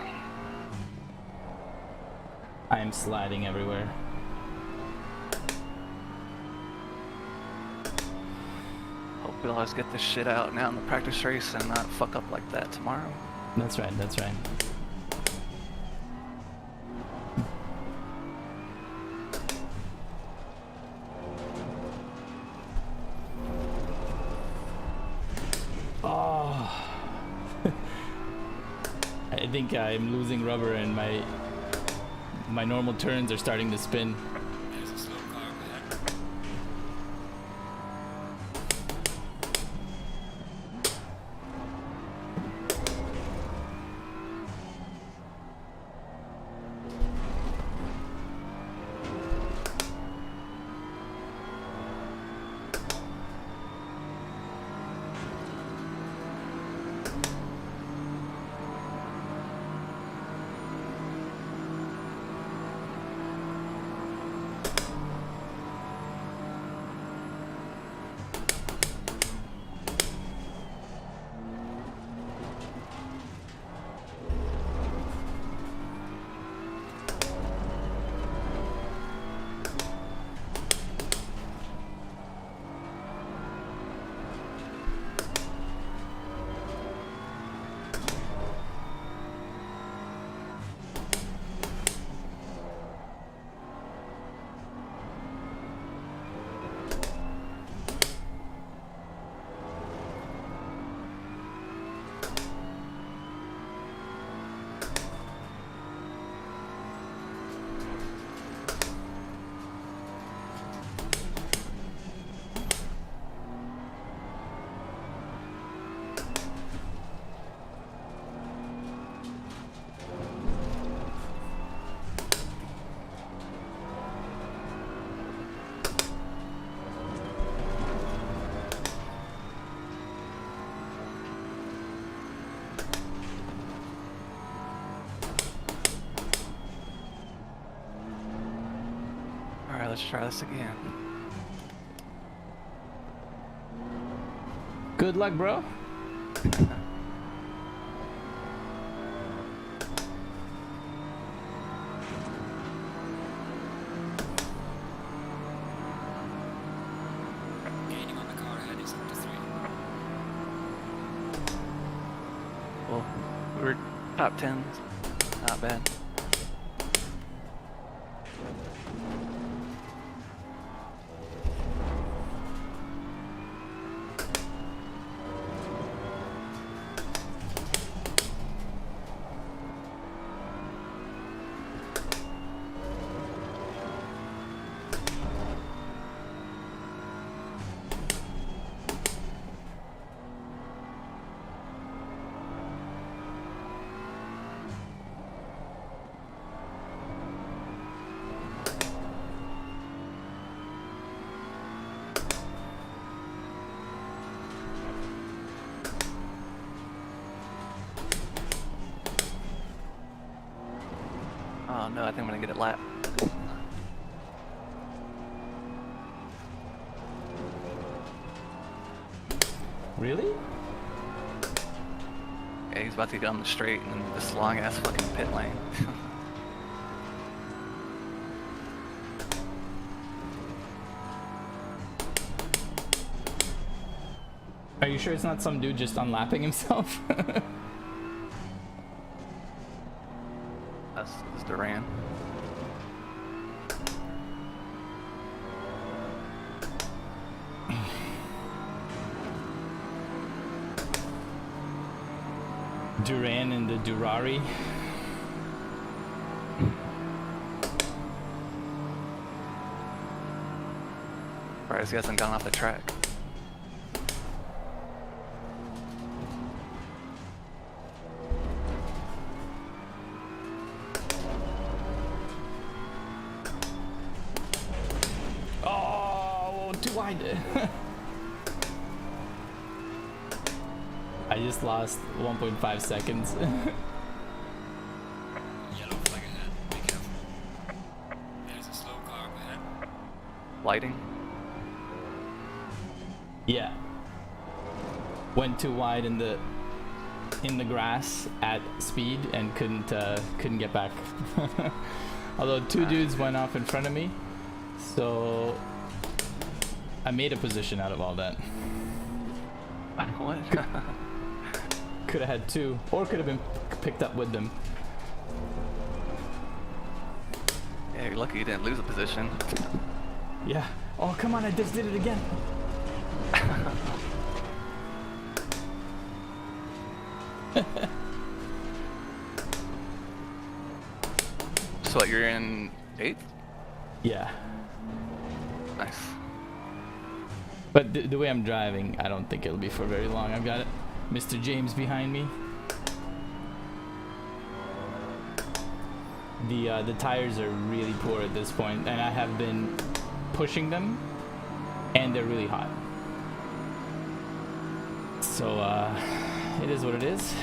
I am sliding everywhere. Hope we'll always get this shit out now in the practice race and not fuck up like that tomorrow. That's right, that's right. Oh. I think I'm losing rubber and my normal turns are starting to spin. There's a slow car up ahead. Alright, let's try this again. Good luck, bro. Gain We're top 10. Not bad. Oh no, I think I'm gonna get a lap. Really? Yeah, he's about to get on the straight and this long ass fucking pit lane. Are you sure it's not some dude just unlapping himself? That's Duran. Duran and the Durari. Alright, this guy hasn't gone off the track. Oh, too wide. I just lost 1.5 seconds. Yellow flag ahead. Be careful. There's a slow car up ahead. Lighting. Yeah. Went too wide in the grass at speed and couldn't get back. Although two dudes went off in front of me, so I made a position out of all that. What? Could have had two, or could have been picked up with them. Yeah, you're lucky you didn't lose a position. Yeah. Oh, come on, I just did it again. So what, you're in 8th? Yeah. Nice. But the way I'm driving, I don't think it'll be for very long. I've got Mr. James behind me. The tires are really poor at this point, and I have been pushing them, and they're really hot. So it is what it is.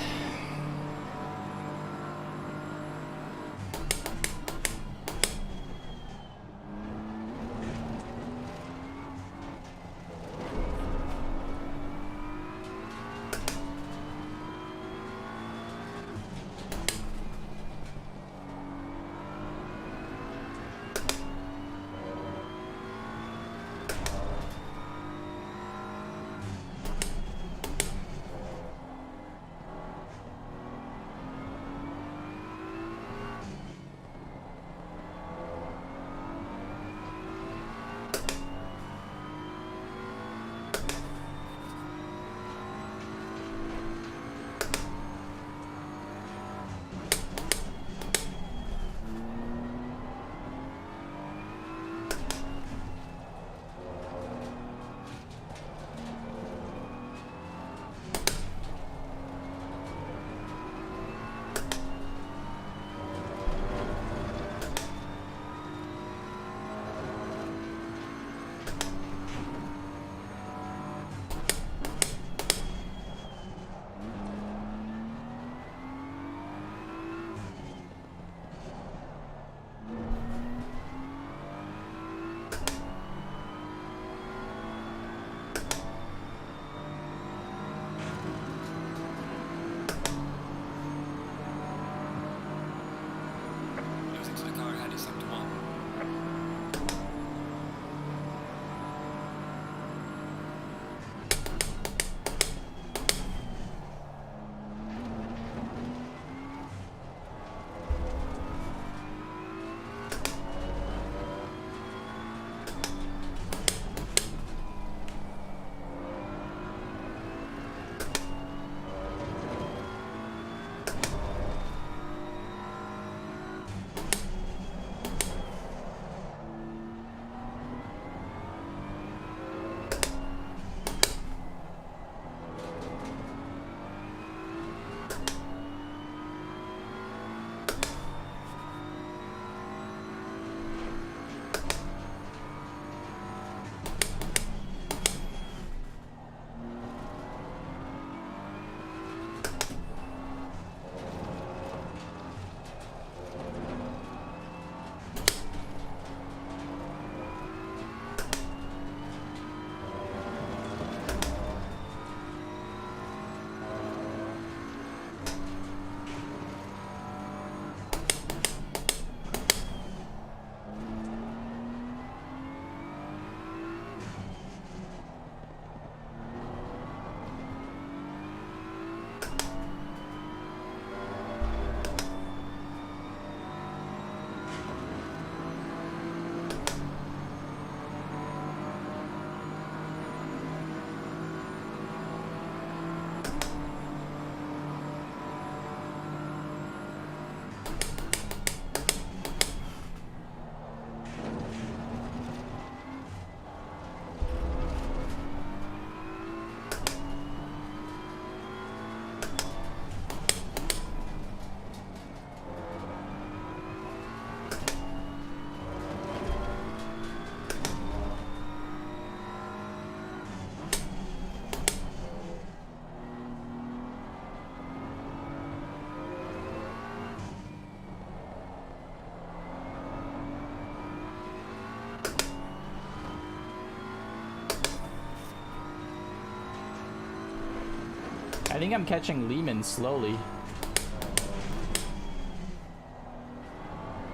think I'm catching Lehman slowly.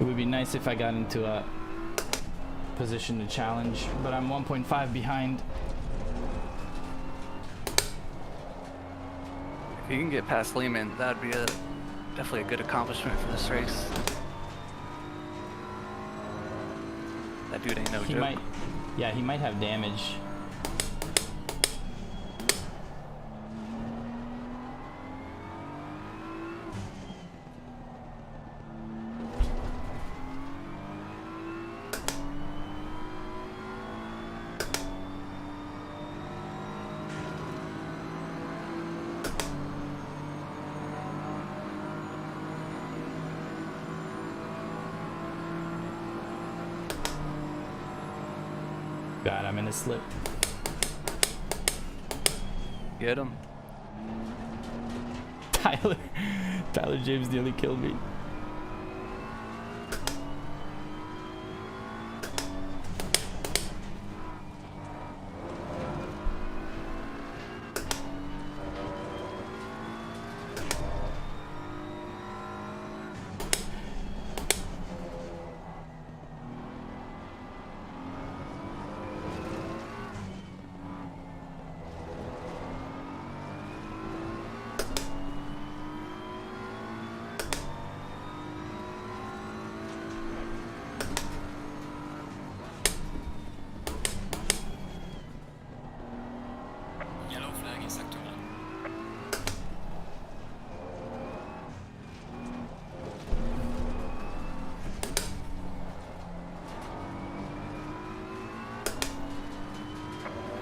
It would be nice if I got into a position to challenge, but I'm 1.5 behind. If you can get past Lehman, that'd be definitely a good accomplishment for this race. That dude ain't no He joke. might, yeah, he might have damage. God, I'm in a slip. Get him. Tyler James nearly killed me. Yellow flag in sector 1.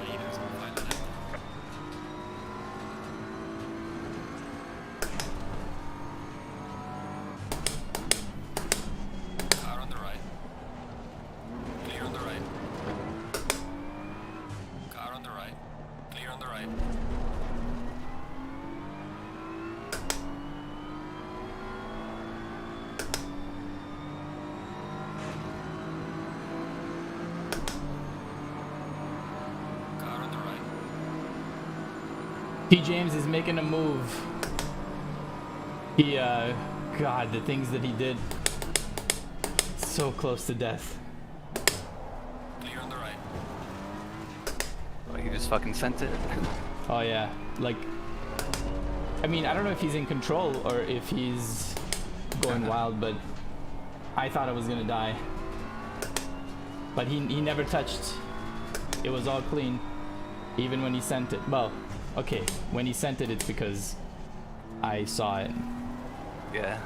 Leaders on final lap. Car on the right. Clear on the right. Car on the right. Clear on the right. Car on the right. T. James is making a move. He, God, the things that he did. So close to death. Clear on the right. Well, he just fucking sent it. Oh yeah, like, I mean, I don't know if he's in control or if he's going wild, but I thought I was gonna die. But he never touched. It was all clean, even when he sent it. Well, okay, when he sent it, it's because I saw it. Yeah.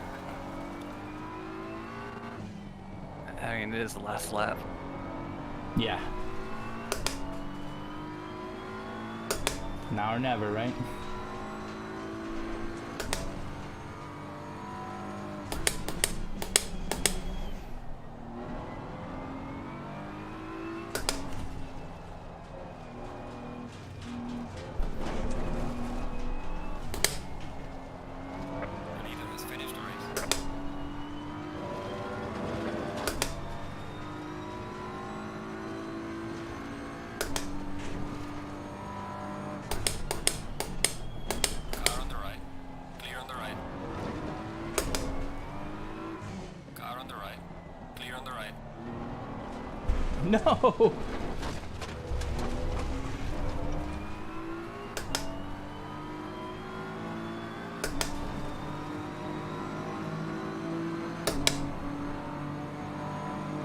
I mean, it is the last lap. Yeah. Now or never, right? The leader has finished the race. Car on the right. Clear on the right. Car on the right. Clear on the right. No!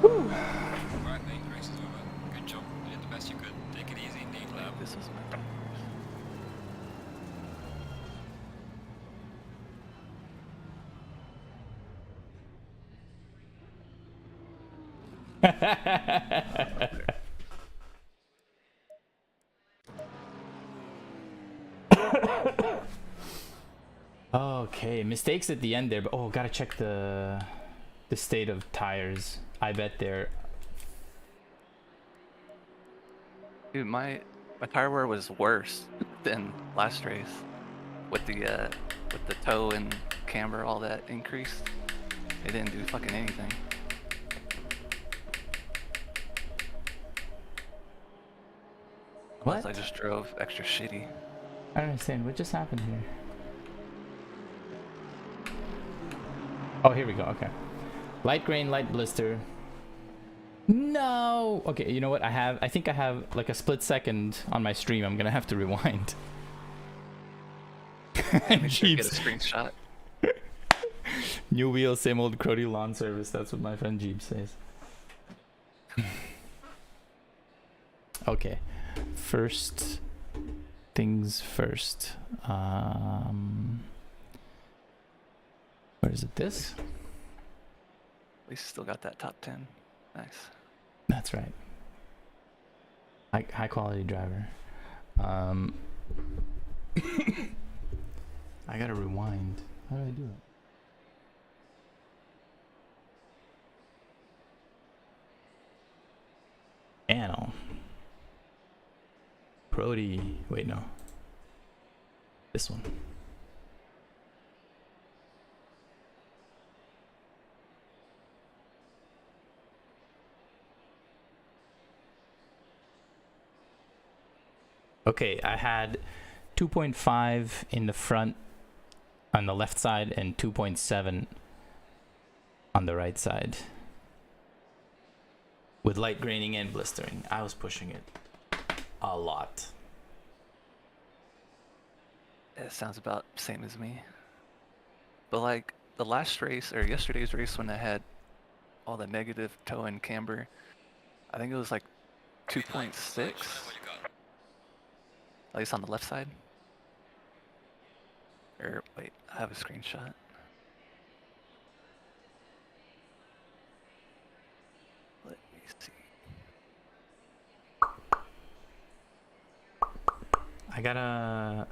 Alright, mate, race is over. Good job. You did the best you could. Take it easy indeed, lab. This is Okay, mistakes at the end there, but oh, gotta check the state of tires. I bet they're Dude, my tire wear was worse than last race with the toe and camber, all that increase. It didn't do fucking anything. what? Plus, I just drove extra shitty. I don't understand what just happened here. Oh, here we go. Okay. Light grain, light blister. No. Okay, you know what? I think I have like a split second on my stream. I'm gonna have to rewind. Make sure you get a Jeeps. screenshot. New wheel, same old cruddy lawn service. That's what my friend Jeep says. Okay. First things first. Where is it? This? At least still got that top 10. Nice. That's right. High quality driver. I gotta rewind. How do I do it? Channel. Prody. Wait, no. This one. Okay, I had 2.5 in the front on the left side and 2.7 on the right side. With light graining and blistering. I was pushing it a lot. It sounds about the same as me. But like the last race or yesterday's race when I had all the negative toe and camber, I think it was like 2.6. What you got? At least on the left side. Or wait, I have a screenshot. Let me see. I gotta...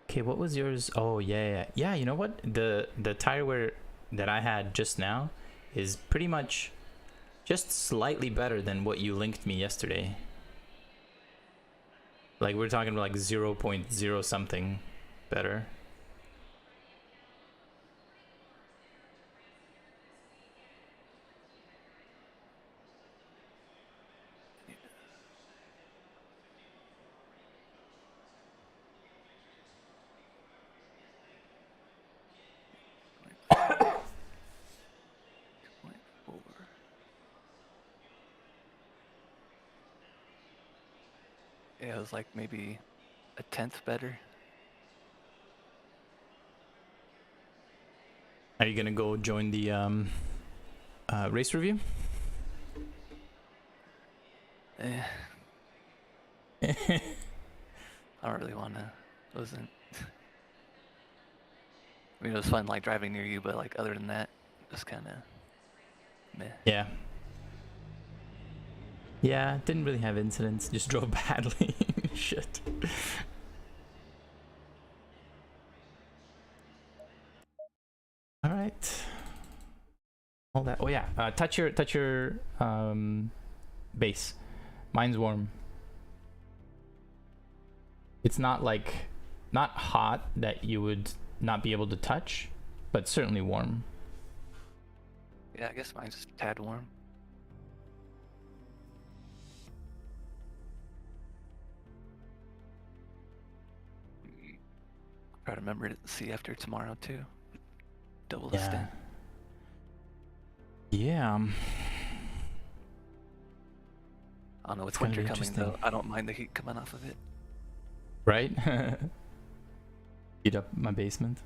Okay, what was yours? Oh, yeah, you know what? The tire wear that I had just now is pretty much just slightly better than what you linked me yesterday. Like, we're talking about like 0.0 something better. Yeah, it was like maybe a tenth better. Are you gonna go join the race review? Eh. I don't really want to. It wasn't. I mean, it was fun like driving near you, but like other than that, just kind of meh. Yeah. Yeah, didn't really have incidents, just drove badly. Shit. All right. All that. Oh yeah. Touch your base. Mine's warm. It's not like not hot that you would not be able to touch, but certainly warm. Yeah, I guess mine's just a tad warm. Try to remember to see after tomorrow too. Double the stint. Yeah. I don't know, with It's gonna winter be coming though, interesting. I don't mind the heat coming off of it. Right? Heat up my basement.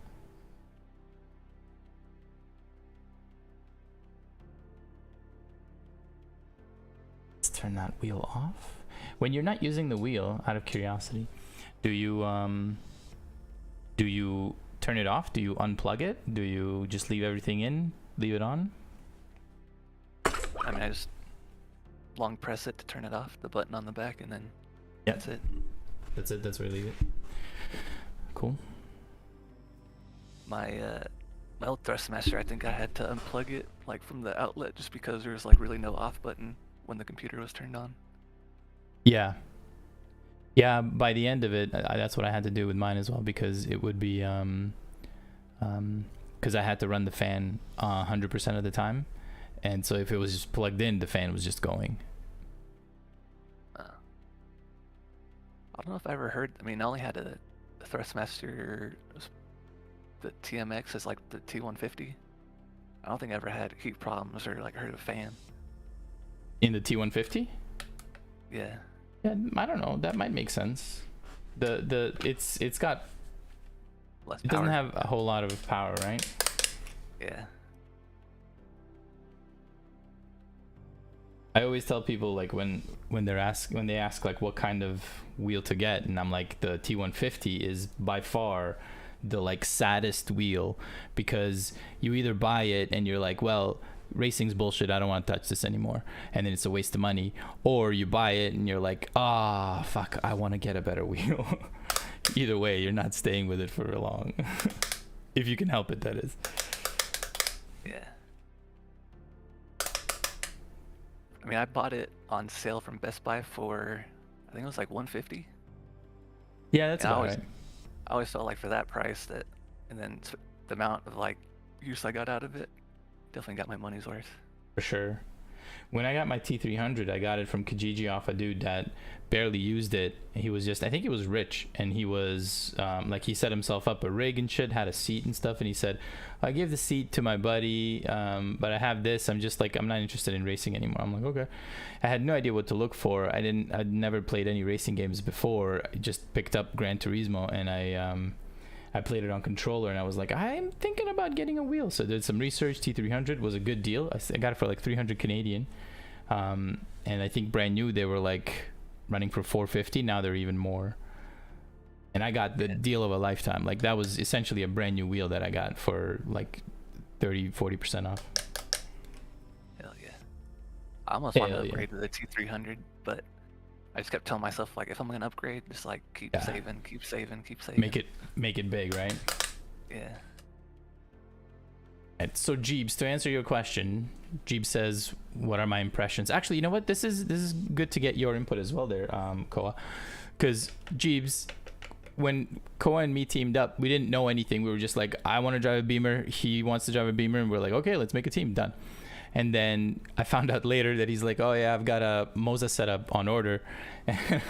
Let's turn that wheel off. When you're not using the wheel, out of curiosity, do you turn it off? Do you unplug it? Do you just leave everything in? Leave it on? I mean, I just long press it to turn it off, the button on the back, and then Yeah. that's it. That's it. That's where you leave it. Cool. My old Thrustmaster, I think I had to unplug it like from the outlet just because there was like really no off button when the computer was turned on. Yeah. Yeah, by the end of it, that's what I had to do with mine as well, because it would be because I had to run the fan 100% of the time, and so if it was just plugged in, the fan was just going. I don't know if I ever heard. I mean, I only had a Thrustmaster, the TMX is like the T150. I don't think I ever had heat problems or like heard a fan. In the T150? Yeah. Yeah, I don't know. That might make sense. It's got, Less it power. doesn't have a whole lot of power, right? Yeah. I always tell people like when they ask like what kind of wheel to get, and I'm like, the T150 is by far the like saddest wheel, because you either buy it and you're like, well, racing's bullshit, I don't want to touch this anymore, and then it's a waste of money, or you buy it and you're like, fuck, I want to get a better wheel. Either way, you're not staying with it for long. If you can help it, that is. Yeah. I mean, I bought it on sale from Best Buy for, I think it was like $150. Yeah, that's And about right. I always felt like for that price that, and then the amount of like use I got out of it, definitely got my money's worth. For sure. When I got my T300, I got it from Kijiji off a dude that barely used it. He was just, I think he was rich, and he was like, he set himself up a rig and shit, had a seat and stuff, and he said, I give the seat to my buddy, but I have this. I'm just like, I'm not interested in racing anymore. I'm like, okay. I had no idea what to look for. I'd never played any racing games before. I just picked up Gran Turismo, and I played it on controller, and I was like, I'm thinking about getting a wheel. So I did some research. T300 was a good deal. I got it for like 300 Canadian. And I think brand new, they were like running for 450. Now they're even more. And I got the deal of a lifetime. Like, that was essentially a brand new wheel that I got for like 30-40% off. Hell yeah. I almost wanted to upgrade to the T300, but I just kept telling myself, like, if I'm gonna upgrade, just like keep saving. Make it big, right? Yeah. And so Jeebs, to answer your question, Jeebs says, what are my impressions? Actually, you know what? This is good to get your input as well there, Koa. Because Jeebs, when Koa and me teamed up, we didn't know anything. We were just like, I want to drive a Beamer, he wants to drive a Beamer, and we're like, okay, let's make a team, done. And then I found out later that he's like, oh yeah, I've got a Moza setup on order. And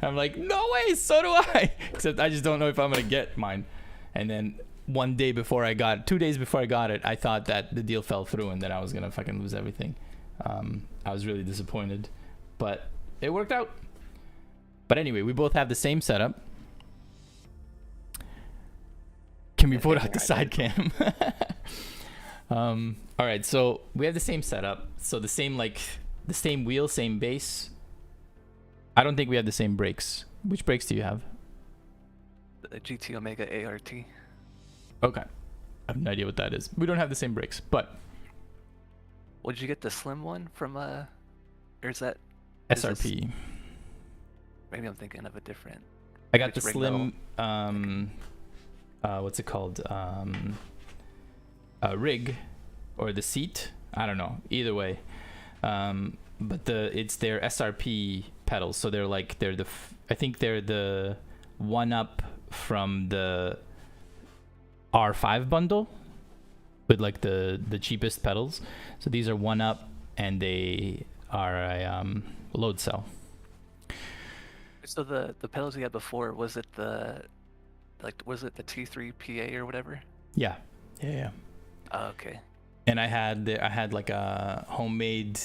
I'm like, no way, so do I. Except I just don't know if I'm going to get mine. And then 2 days before I got it, I thought that the deal fell through and that I was going to fucking lose everything. I was really disappointed, but it worked out. But anyway, we both have the same setup. Can we put out the side cam? All right, so we have the same setup. So the same wheel, same base. I don't think we have the same brakes. Which brakes do you have? The GT Omega ART. Okay. I have no idea what that is. We don't have the same brakes, but... Well, did you get the slim one from, or is that... SRP. Maybe I'm thinking of a different... I got the slim, what's it called? Rig, or the seat. I don't know. Either way. But it's their SRP pedals. So I think they're the one up from the R5 bundle with like the cheapest pedals. So these are one up, and they are a load cell. So the pedals you had before, was it the T3 PA or whatever? Yeah. Oh, okay. And I had like a homemade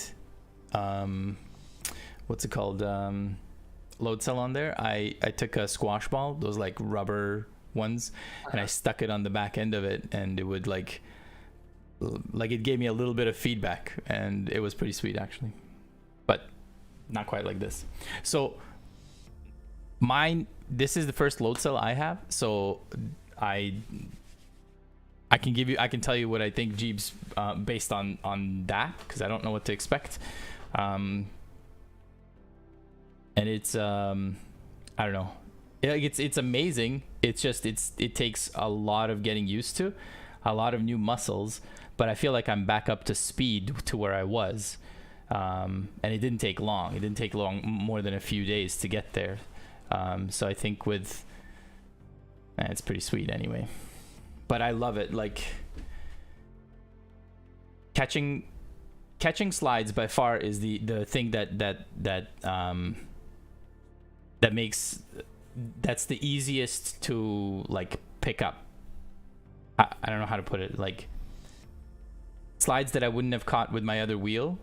what's it called, load cell on there. I took a squash ball, those like rubber ones, and I stuck it on the back end of it, and it would like it gave me a little bit of feedback, and it was pretty sweet actually, but not quite like this. So this is the first load cell I have, so I can tell you what I think, Jeebs, based on that, because I don't know what to expect. And it's I don't know. It's amazing. It's just it takes a lot of getting used to, a lot of new muscles, but I feel like I'm back up to speed to where I was. And it didn't take long. It didn't take more than a few days to get there. So I think it's pretty sweet anyway. But I love it. Like, catching slides by far is the thing that's the easiest to like pick up. I don't know how to put it. Like slides that I wouldn't have caught with my other wheel,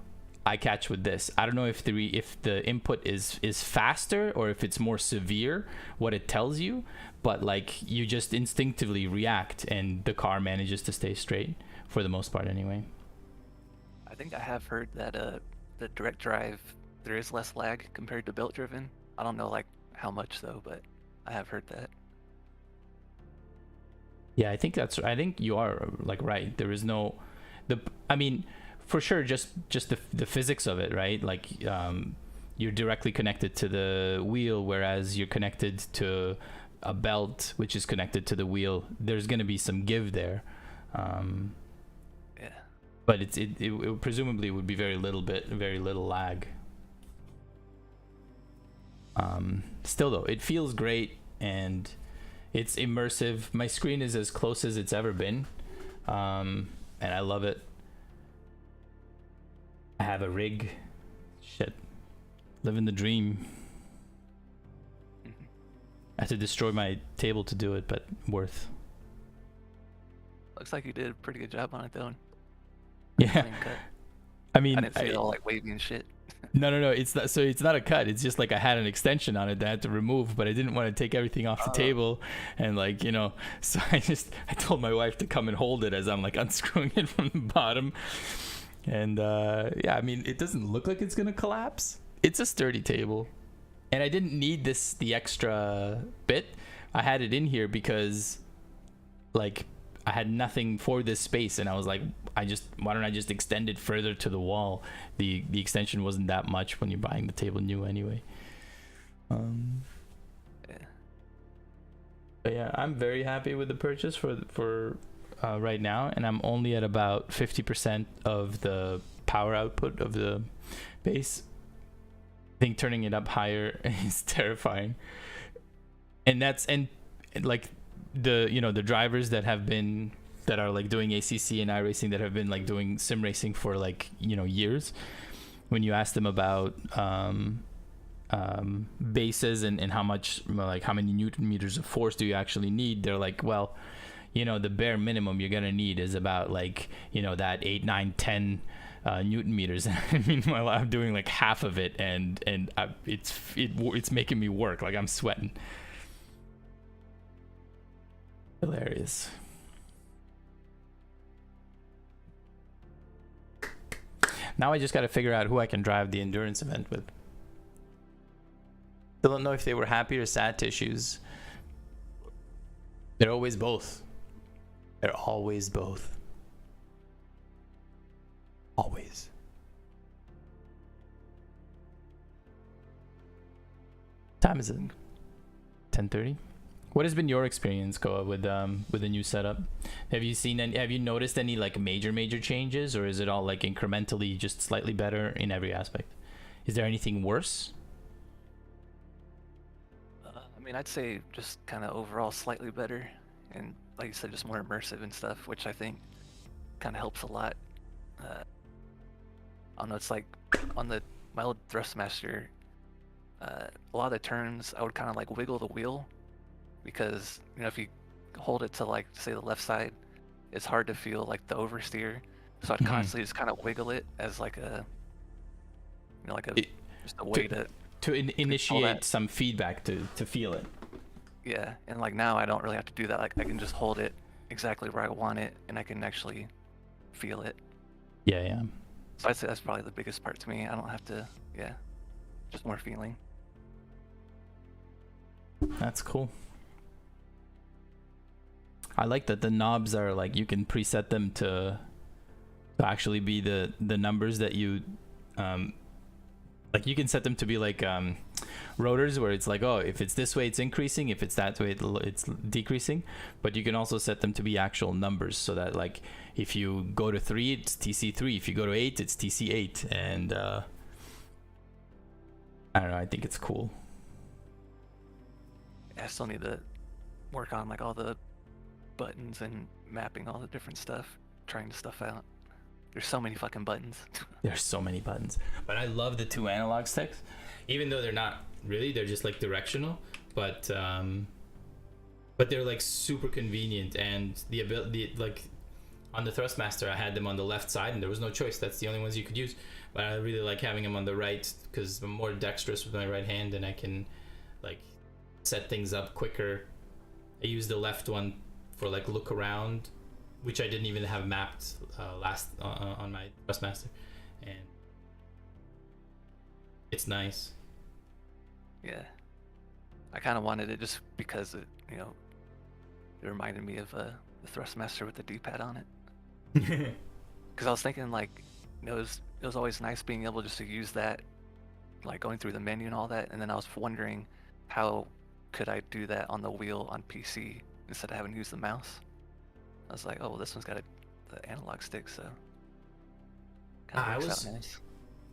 I catch with this. I don't know if the input is faster or if it's more severe what it tells you, but like you just instinctively react and the car manages to stay straight for the most part anyway. I think I have heard that the direct drive there is less lag compared to belt driven. I don't know like how much though, but I have heard that. Yeah, I think you are like right. There is no I mean, for sure, just the physics of it, right? Like you're directly connected to the wheel, whereas you're connected to a belt which is connected to the wheel. There's going to be some give there. Yeah. But it presumably would be very little lag. Still though, it feels great and it's immersive. My screen is as close as it's ever been, and I love it. I have a rig. Shit, living the dream. I had to destroy my table to do it, but worth. Looks like you did a pretty good job on it though. Yeah. I mean, I didn't see it all like wavy and shit. No, it's not. So it's not a cut. It's just like I had an extension on it that I had to remove, but I didn't want to take everything off the table, and like so I told my wife to come and hold it as I'm like unscrewing it from the bottom, and yeah, I mean it doesn't look like it's gonna collapse. It's a sturdy table, and I didn't need the extra bit. I had it in here because like I had nothing for this space, and I was like, why don't I just extend it further to the wall? The extension wasn't that much when you're buying the table new anyway. Yeah. But yeah, I'm very happy with the purchase for right now, and I'm only at about 50% of the power output of the base. I think turning it up higher is terrifying, and like the drivers that are like doing ACC and iRacing that have been like doing sim racing for like years, when you ask them about bases and how much, like how many newton meters of force do you actually need, they're like, well, the bare minimum you're gonna need is about like that 8, 9, 10 newton meters. Meanwhile I'm doing like half of it, and it's making me work. Like I'm sweating. Hilarious. Now I just got to figure out who I can drive the endurance event with. Still don't know if they were happy or sad to issues. They're always both. They're always both. Always. Time is it? 10:30. What has been your experience, Koa, with the new setup? Have you noticed any like major changes, or is it all like incrementally just slightly better in every aspect? Is there anything worse? I mean, I'd say just kind of overall slightly better, and like you said, just more immersive and stuff, which I think kind of helps a lot. I don't know, it's like on my old Thrustmaster, a lot of the turns I would kind of like wiggle the wheel, because if you hold it to like say the left side, it's hard to feel like the oversteer, so I'd constantly just kind of wiggle it as like a just a way to initiate some feedback to feel it. Yeah, and like now I don't really have to do that. Like I can just hold it exactly where I want it, and I can actually feel it. Yeah. So I'd say that's probably the biggest part to me. I don't have to, just more feeling. That's cool. I like that the knobs are like you can preset them to actually be the numbers that you like you can set them to be like rotors, where it's like, oh, if it's this way it's increasing, if it's that way it's decreasing. But you can also set them to be actual numbers, so that like if you go to 3 it's TC3, if you go to 8 it's TC8, and I don't know, I think it's cool. I still need to work on like all the buttons and mapping all the different stuff, trying stuff out. There's so many fucking buttons. There's so many buttons, but I love the 2 analog sticks, even though they're not really, they're just like directional, but they're like super convenient. And the ability, like on the Thrustmaster, I had them on the left side and there was no choice, that's the only ones you could use. But I really like having them on the right because I'm more dexterous with my right hand and I can like set things up quicker. I use the left one for like look around, which I didn't even have mapped last on my Thrustmaster, and it's nice. Yeah, I kind of wanted it just because it, you know, it reminded me of the Thrustmaster with the D-pad on it. Because I was thinking like, you know, it was always nice being able just to use that, like going through the menu and all that. And then I was wondering how could I do that on the wheel on PC instead of having to use the mouse. I was like, oh, well, this one's got the analog stick, so kind of works out nice.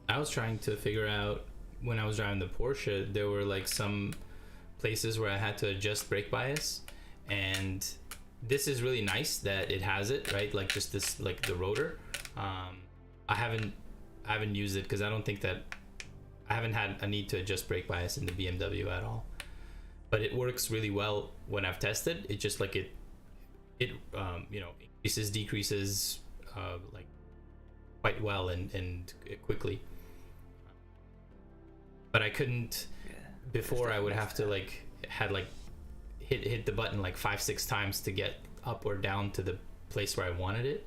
I was trying to figure out when I was driving the Porsche, there were like some places where I had to adjust brake bias, and this is really nice that it has it, right? Like just this, like the rotor. I haven't used it because I don't think that I haven't had a need to adjust brake bias in the BMW at all. But it works really well when I've tested. It just like it you know, increases, decreases like quite well and quickly. But I couldn't before. I would have to like hit the button like 5-6 times to get up or down to the place where I wanted it,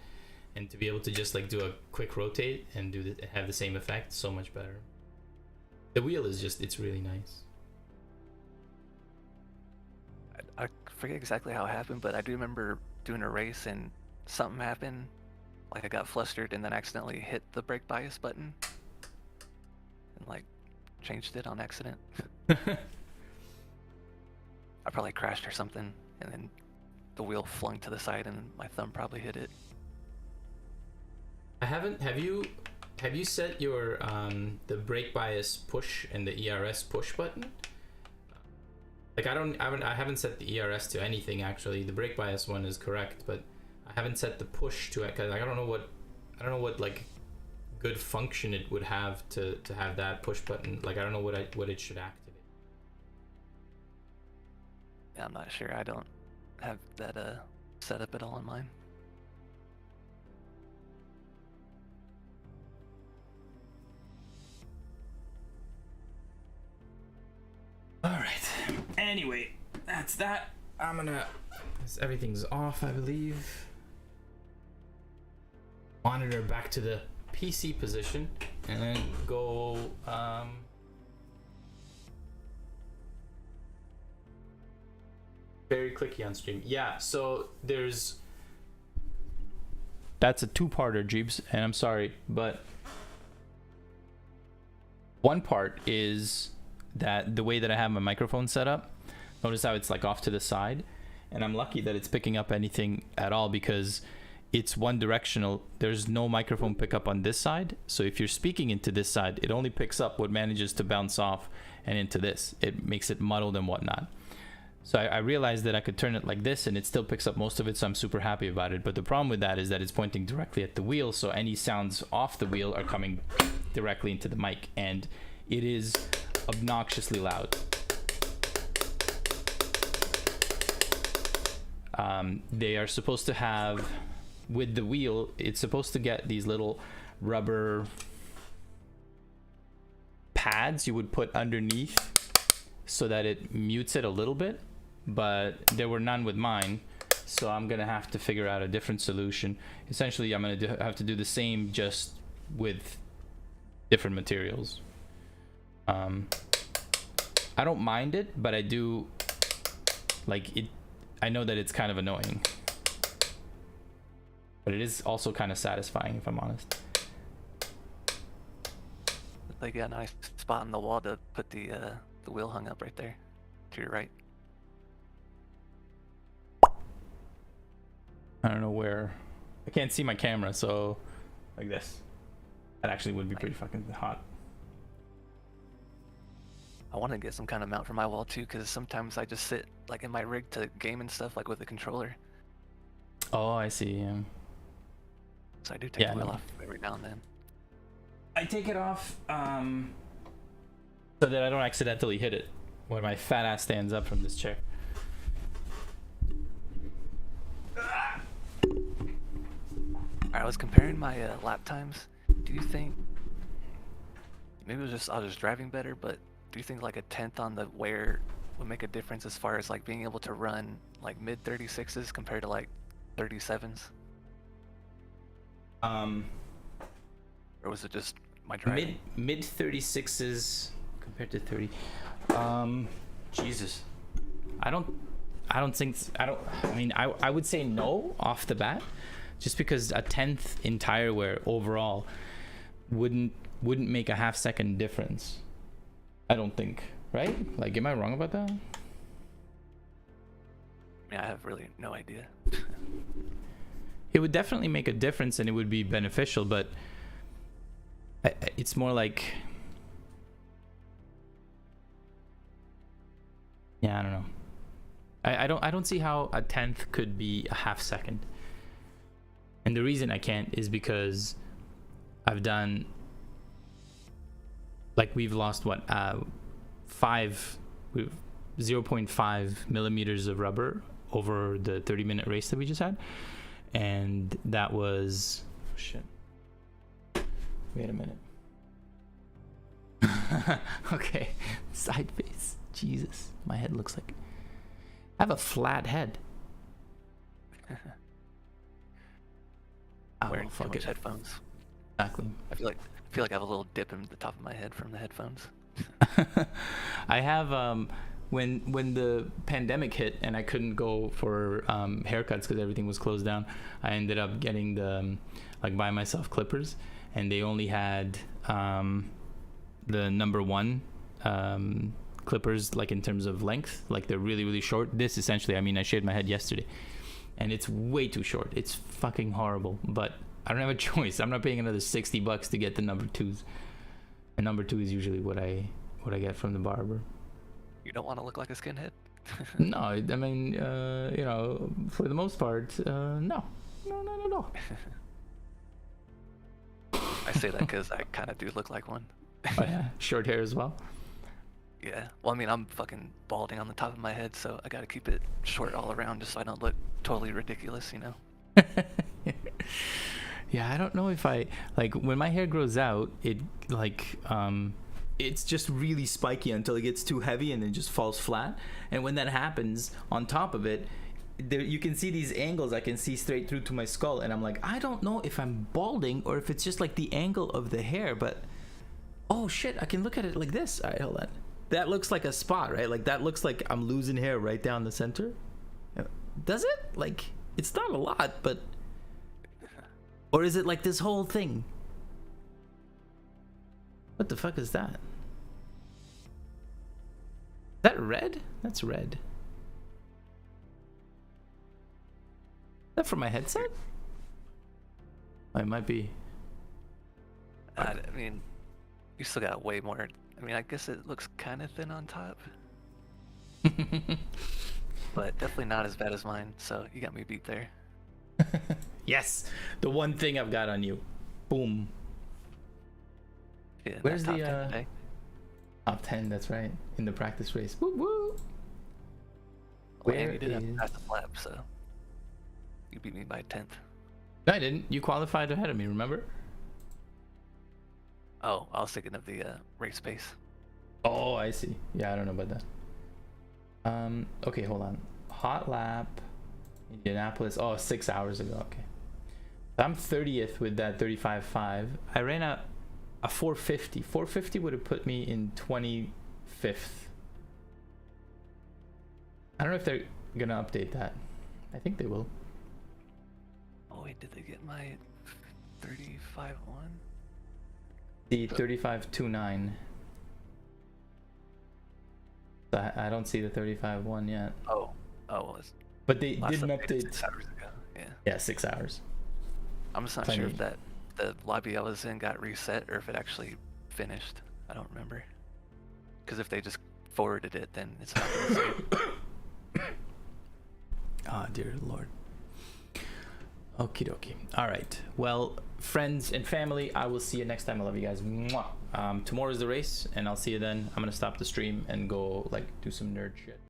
and to be able to just like do a quick rotate and have the same effect, so much better. The wheel is just, it's really nice. I forget exactly how it happened, but I do remember doing a race and something happened. Like I got flustered and then accidentally hit the brake bias button and like changed it on accident. I probably crashed or something, and then the wheel flung to the side and my thumb probably hit it. Have you set your the brake bias push and the ERS push button? Like I haven't set the ERS to anything actually. The brake bias one is correct, but I haven't set the push to it because I don't know what like good function it would have to have that push button. Like I don't know what it should activate. Yeah, I'm not sure. I don't have that set up at all in mine. All right. Anyway, that's that. Everything's off, I believe. Monitor back to the PC position, and then go. Very clicky on stream. Yeah. So that's a 2-parter, Jeeps, and I'm sorry, but one part is that the way that I have my microphone set up, notice how it's like off to the side, and I'm lucky that it's picking up anything at all because it's one directional. There's no microphone pickup on this side, so if you're speaking into this side, it only picks up what manages to bounce off and into this. It makes it muddled and whatnot. So I realized that I could turn it like this and it still picks up most of it, so I'm super happy about it. But the problem with that is that it's pointing directly at the wheel, so any sounds off the wheel are coming directly into the mic, and it is obnoxiously loud. They are supposed to have, with the wheel, it's supposed to get these little rubber pads you would put underneath so that it mutes it a little bit, but there were none with mine, so I'm gonna have to figure out a different solution. Essentially, I'm gonna have to do the same, just with different materials. I don't mind it, but I do like it. I know that it's kind of annoying, but it is also kind of satisfying, if I'm honest. Like, yeah, nice spot on the wall to put the wheel hung up right there to your right. I don't know where. I can't see my camera, so like this. That actually would be pretty fucking hot. I want to get some kind of mount for my wall too, because sometimes I just sit like in my rig to game and stuff, like with the controller. Oh, I see. Yeah. So I do take Yeah, the wheel no. off every now and then. I take it off so that I don't accidentally hit it when my fat ass stands up from this chair. I was comparing my lap times. Do you think maybe it was just I was just driving better, but do you think like a tenth on the wear would make a difference as far as like being able to run like mid 36s compared to like 37s? Or was it just my driving? Mid 36s compared to 30. Jesus. I mean, I would say no off the bat, just because a tenth in tire wear overall wouldn't make a half second difference. I don't think, right? Like, am I wrong about that? I mean, I have really no idea. It would definitely make a difference and it would be beneficial, but it's more like, yeah, I don't know. I don't see how a tenth could be a half second. And the reason I can't is because I've done, like, we've lost what, 0.5 millimeters of rubber over the 30-minute race that we just had. And that was, oh shit. Wait a minute. Okay, side face. Jesus, my head looks like, I have a flat head. Wearing too fuck much it. headphones. Exactly. I feel like I have a little dip in the top of my head from the headphones. I have when the pandemic hit and I couldn't go for haircuts because everything was closed down, I ended up getting the like buy myself clippers, and they only had the number 1 clippers, like in terms of length, like they're really, really short. This essentially, I mean, I shaved my head yesterday and it's way too short. It's fucking horrible, but I don't have a choice. I'm not paying another $60 to get the number 2s. And number 2 is usually what I get from the barber. You don't want to look like a skinhead? No, I mean, you know, for the most part, no. No. I say that because I kind of do look like one. Oh yeah, short hair as well. Yeah. Well, I mean, I'm fucking balding on the top of my head, so I gotta keep it short all around just so I don't look totally ridiculous, you know? Yeah, I don't know if I, like, when my hair grows out, it, like, it's just really spiky until it gets too heavy and then just falls flat. And when that happens, on top of it, there, you can see these angles I can see straight through to my skull, and I'm like, I don't know if I'm balding or if it's just like the angle of the hair, but oh shit, I can look at it like this. All right, hold on. That looks like a spot, right? Like, that looks like I'm losing hair right down the center. Does it? Like, it's not a lot, but, or is it like this whole thing? What the fuck is that? Is that red? That's red. Is that from my headset? Oh, it might be. I mean, you still got way more. I mean, I guess it looks kind of thin on top. But definitely not as bad as mine, so you got me beat there. Yes, the one thing I've got on you. Boom. Yeah, Where's top the 10 today. top 10? That's right, in the practice race. Woo woo. Well, Where and you did have is- to pass the flap, so you beat me by a 10th. No, I didn't. You qualified ahead of me. Remember? Oh, I was thinking of the race pace. Oh, I see. Yeah, I don't know about that. Okay, hold on. Hot lap, Indianapolis. Oh, 6 hours ago. Okay. I'm 30th with that 35.5. I ran a 450. 450 would have put me in 25th. I don't know if they're gonna update that. I think they will. Oh wait, did they get my 35-1? The 35.29. So I don't see the 35.1 yet. Oh, well, it's But they last did an updated update. 6 hours ago. Yeah. Yeah, 6 hours. I'm just not Plenty. sure if that the lobby I was in got reset or if it actually finished. I don't remember. Because if they just forwarded it, then it's not gonna save. Oh, dear Lord. Okie dokie. All right. Well, friends and family, I will see you next time. I love you guys. Mwah. Tomorrow is the race, and I'll see you then. I'm gonna stop the stream and go like do some nerd shit.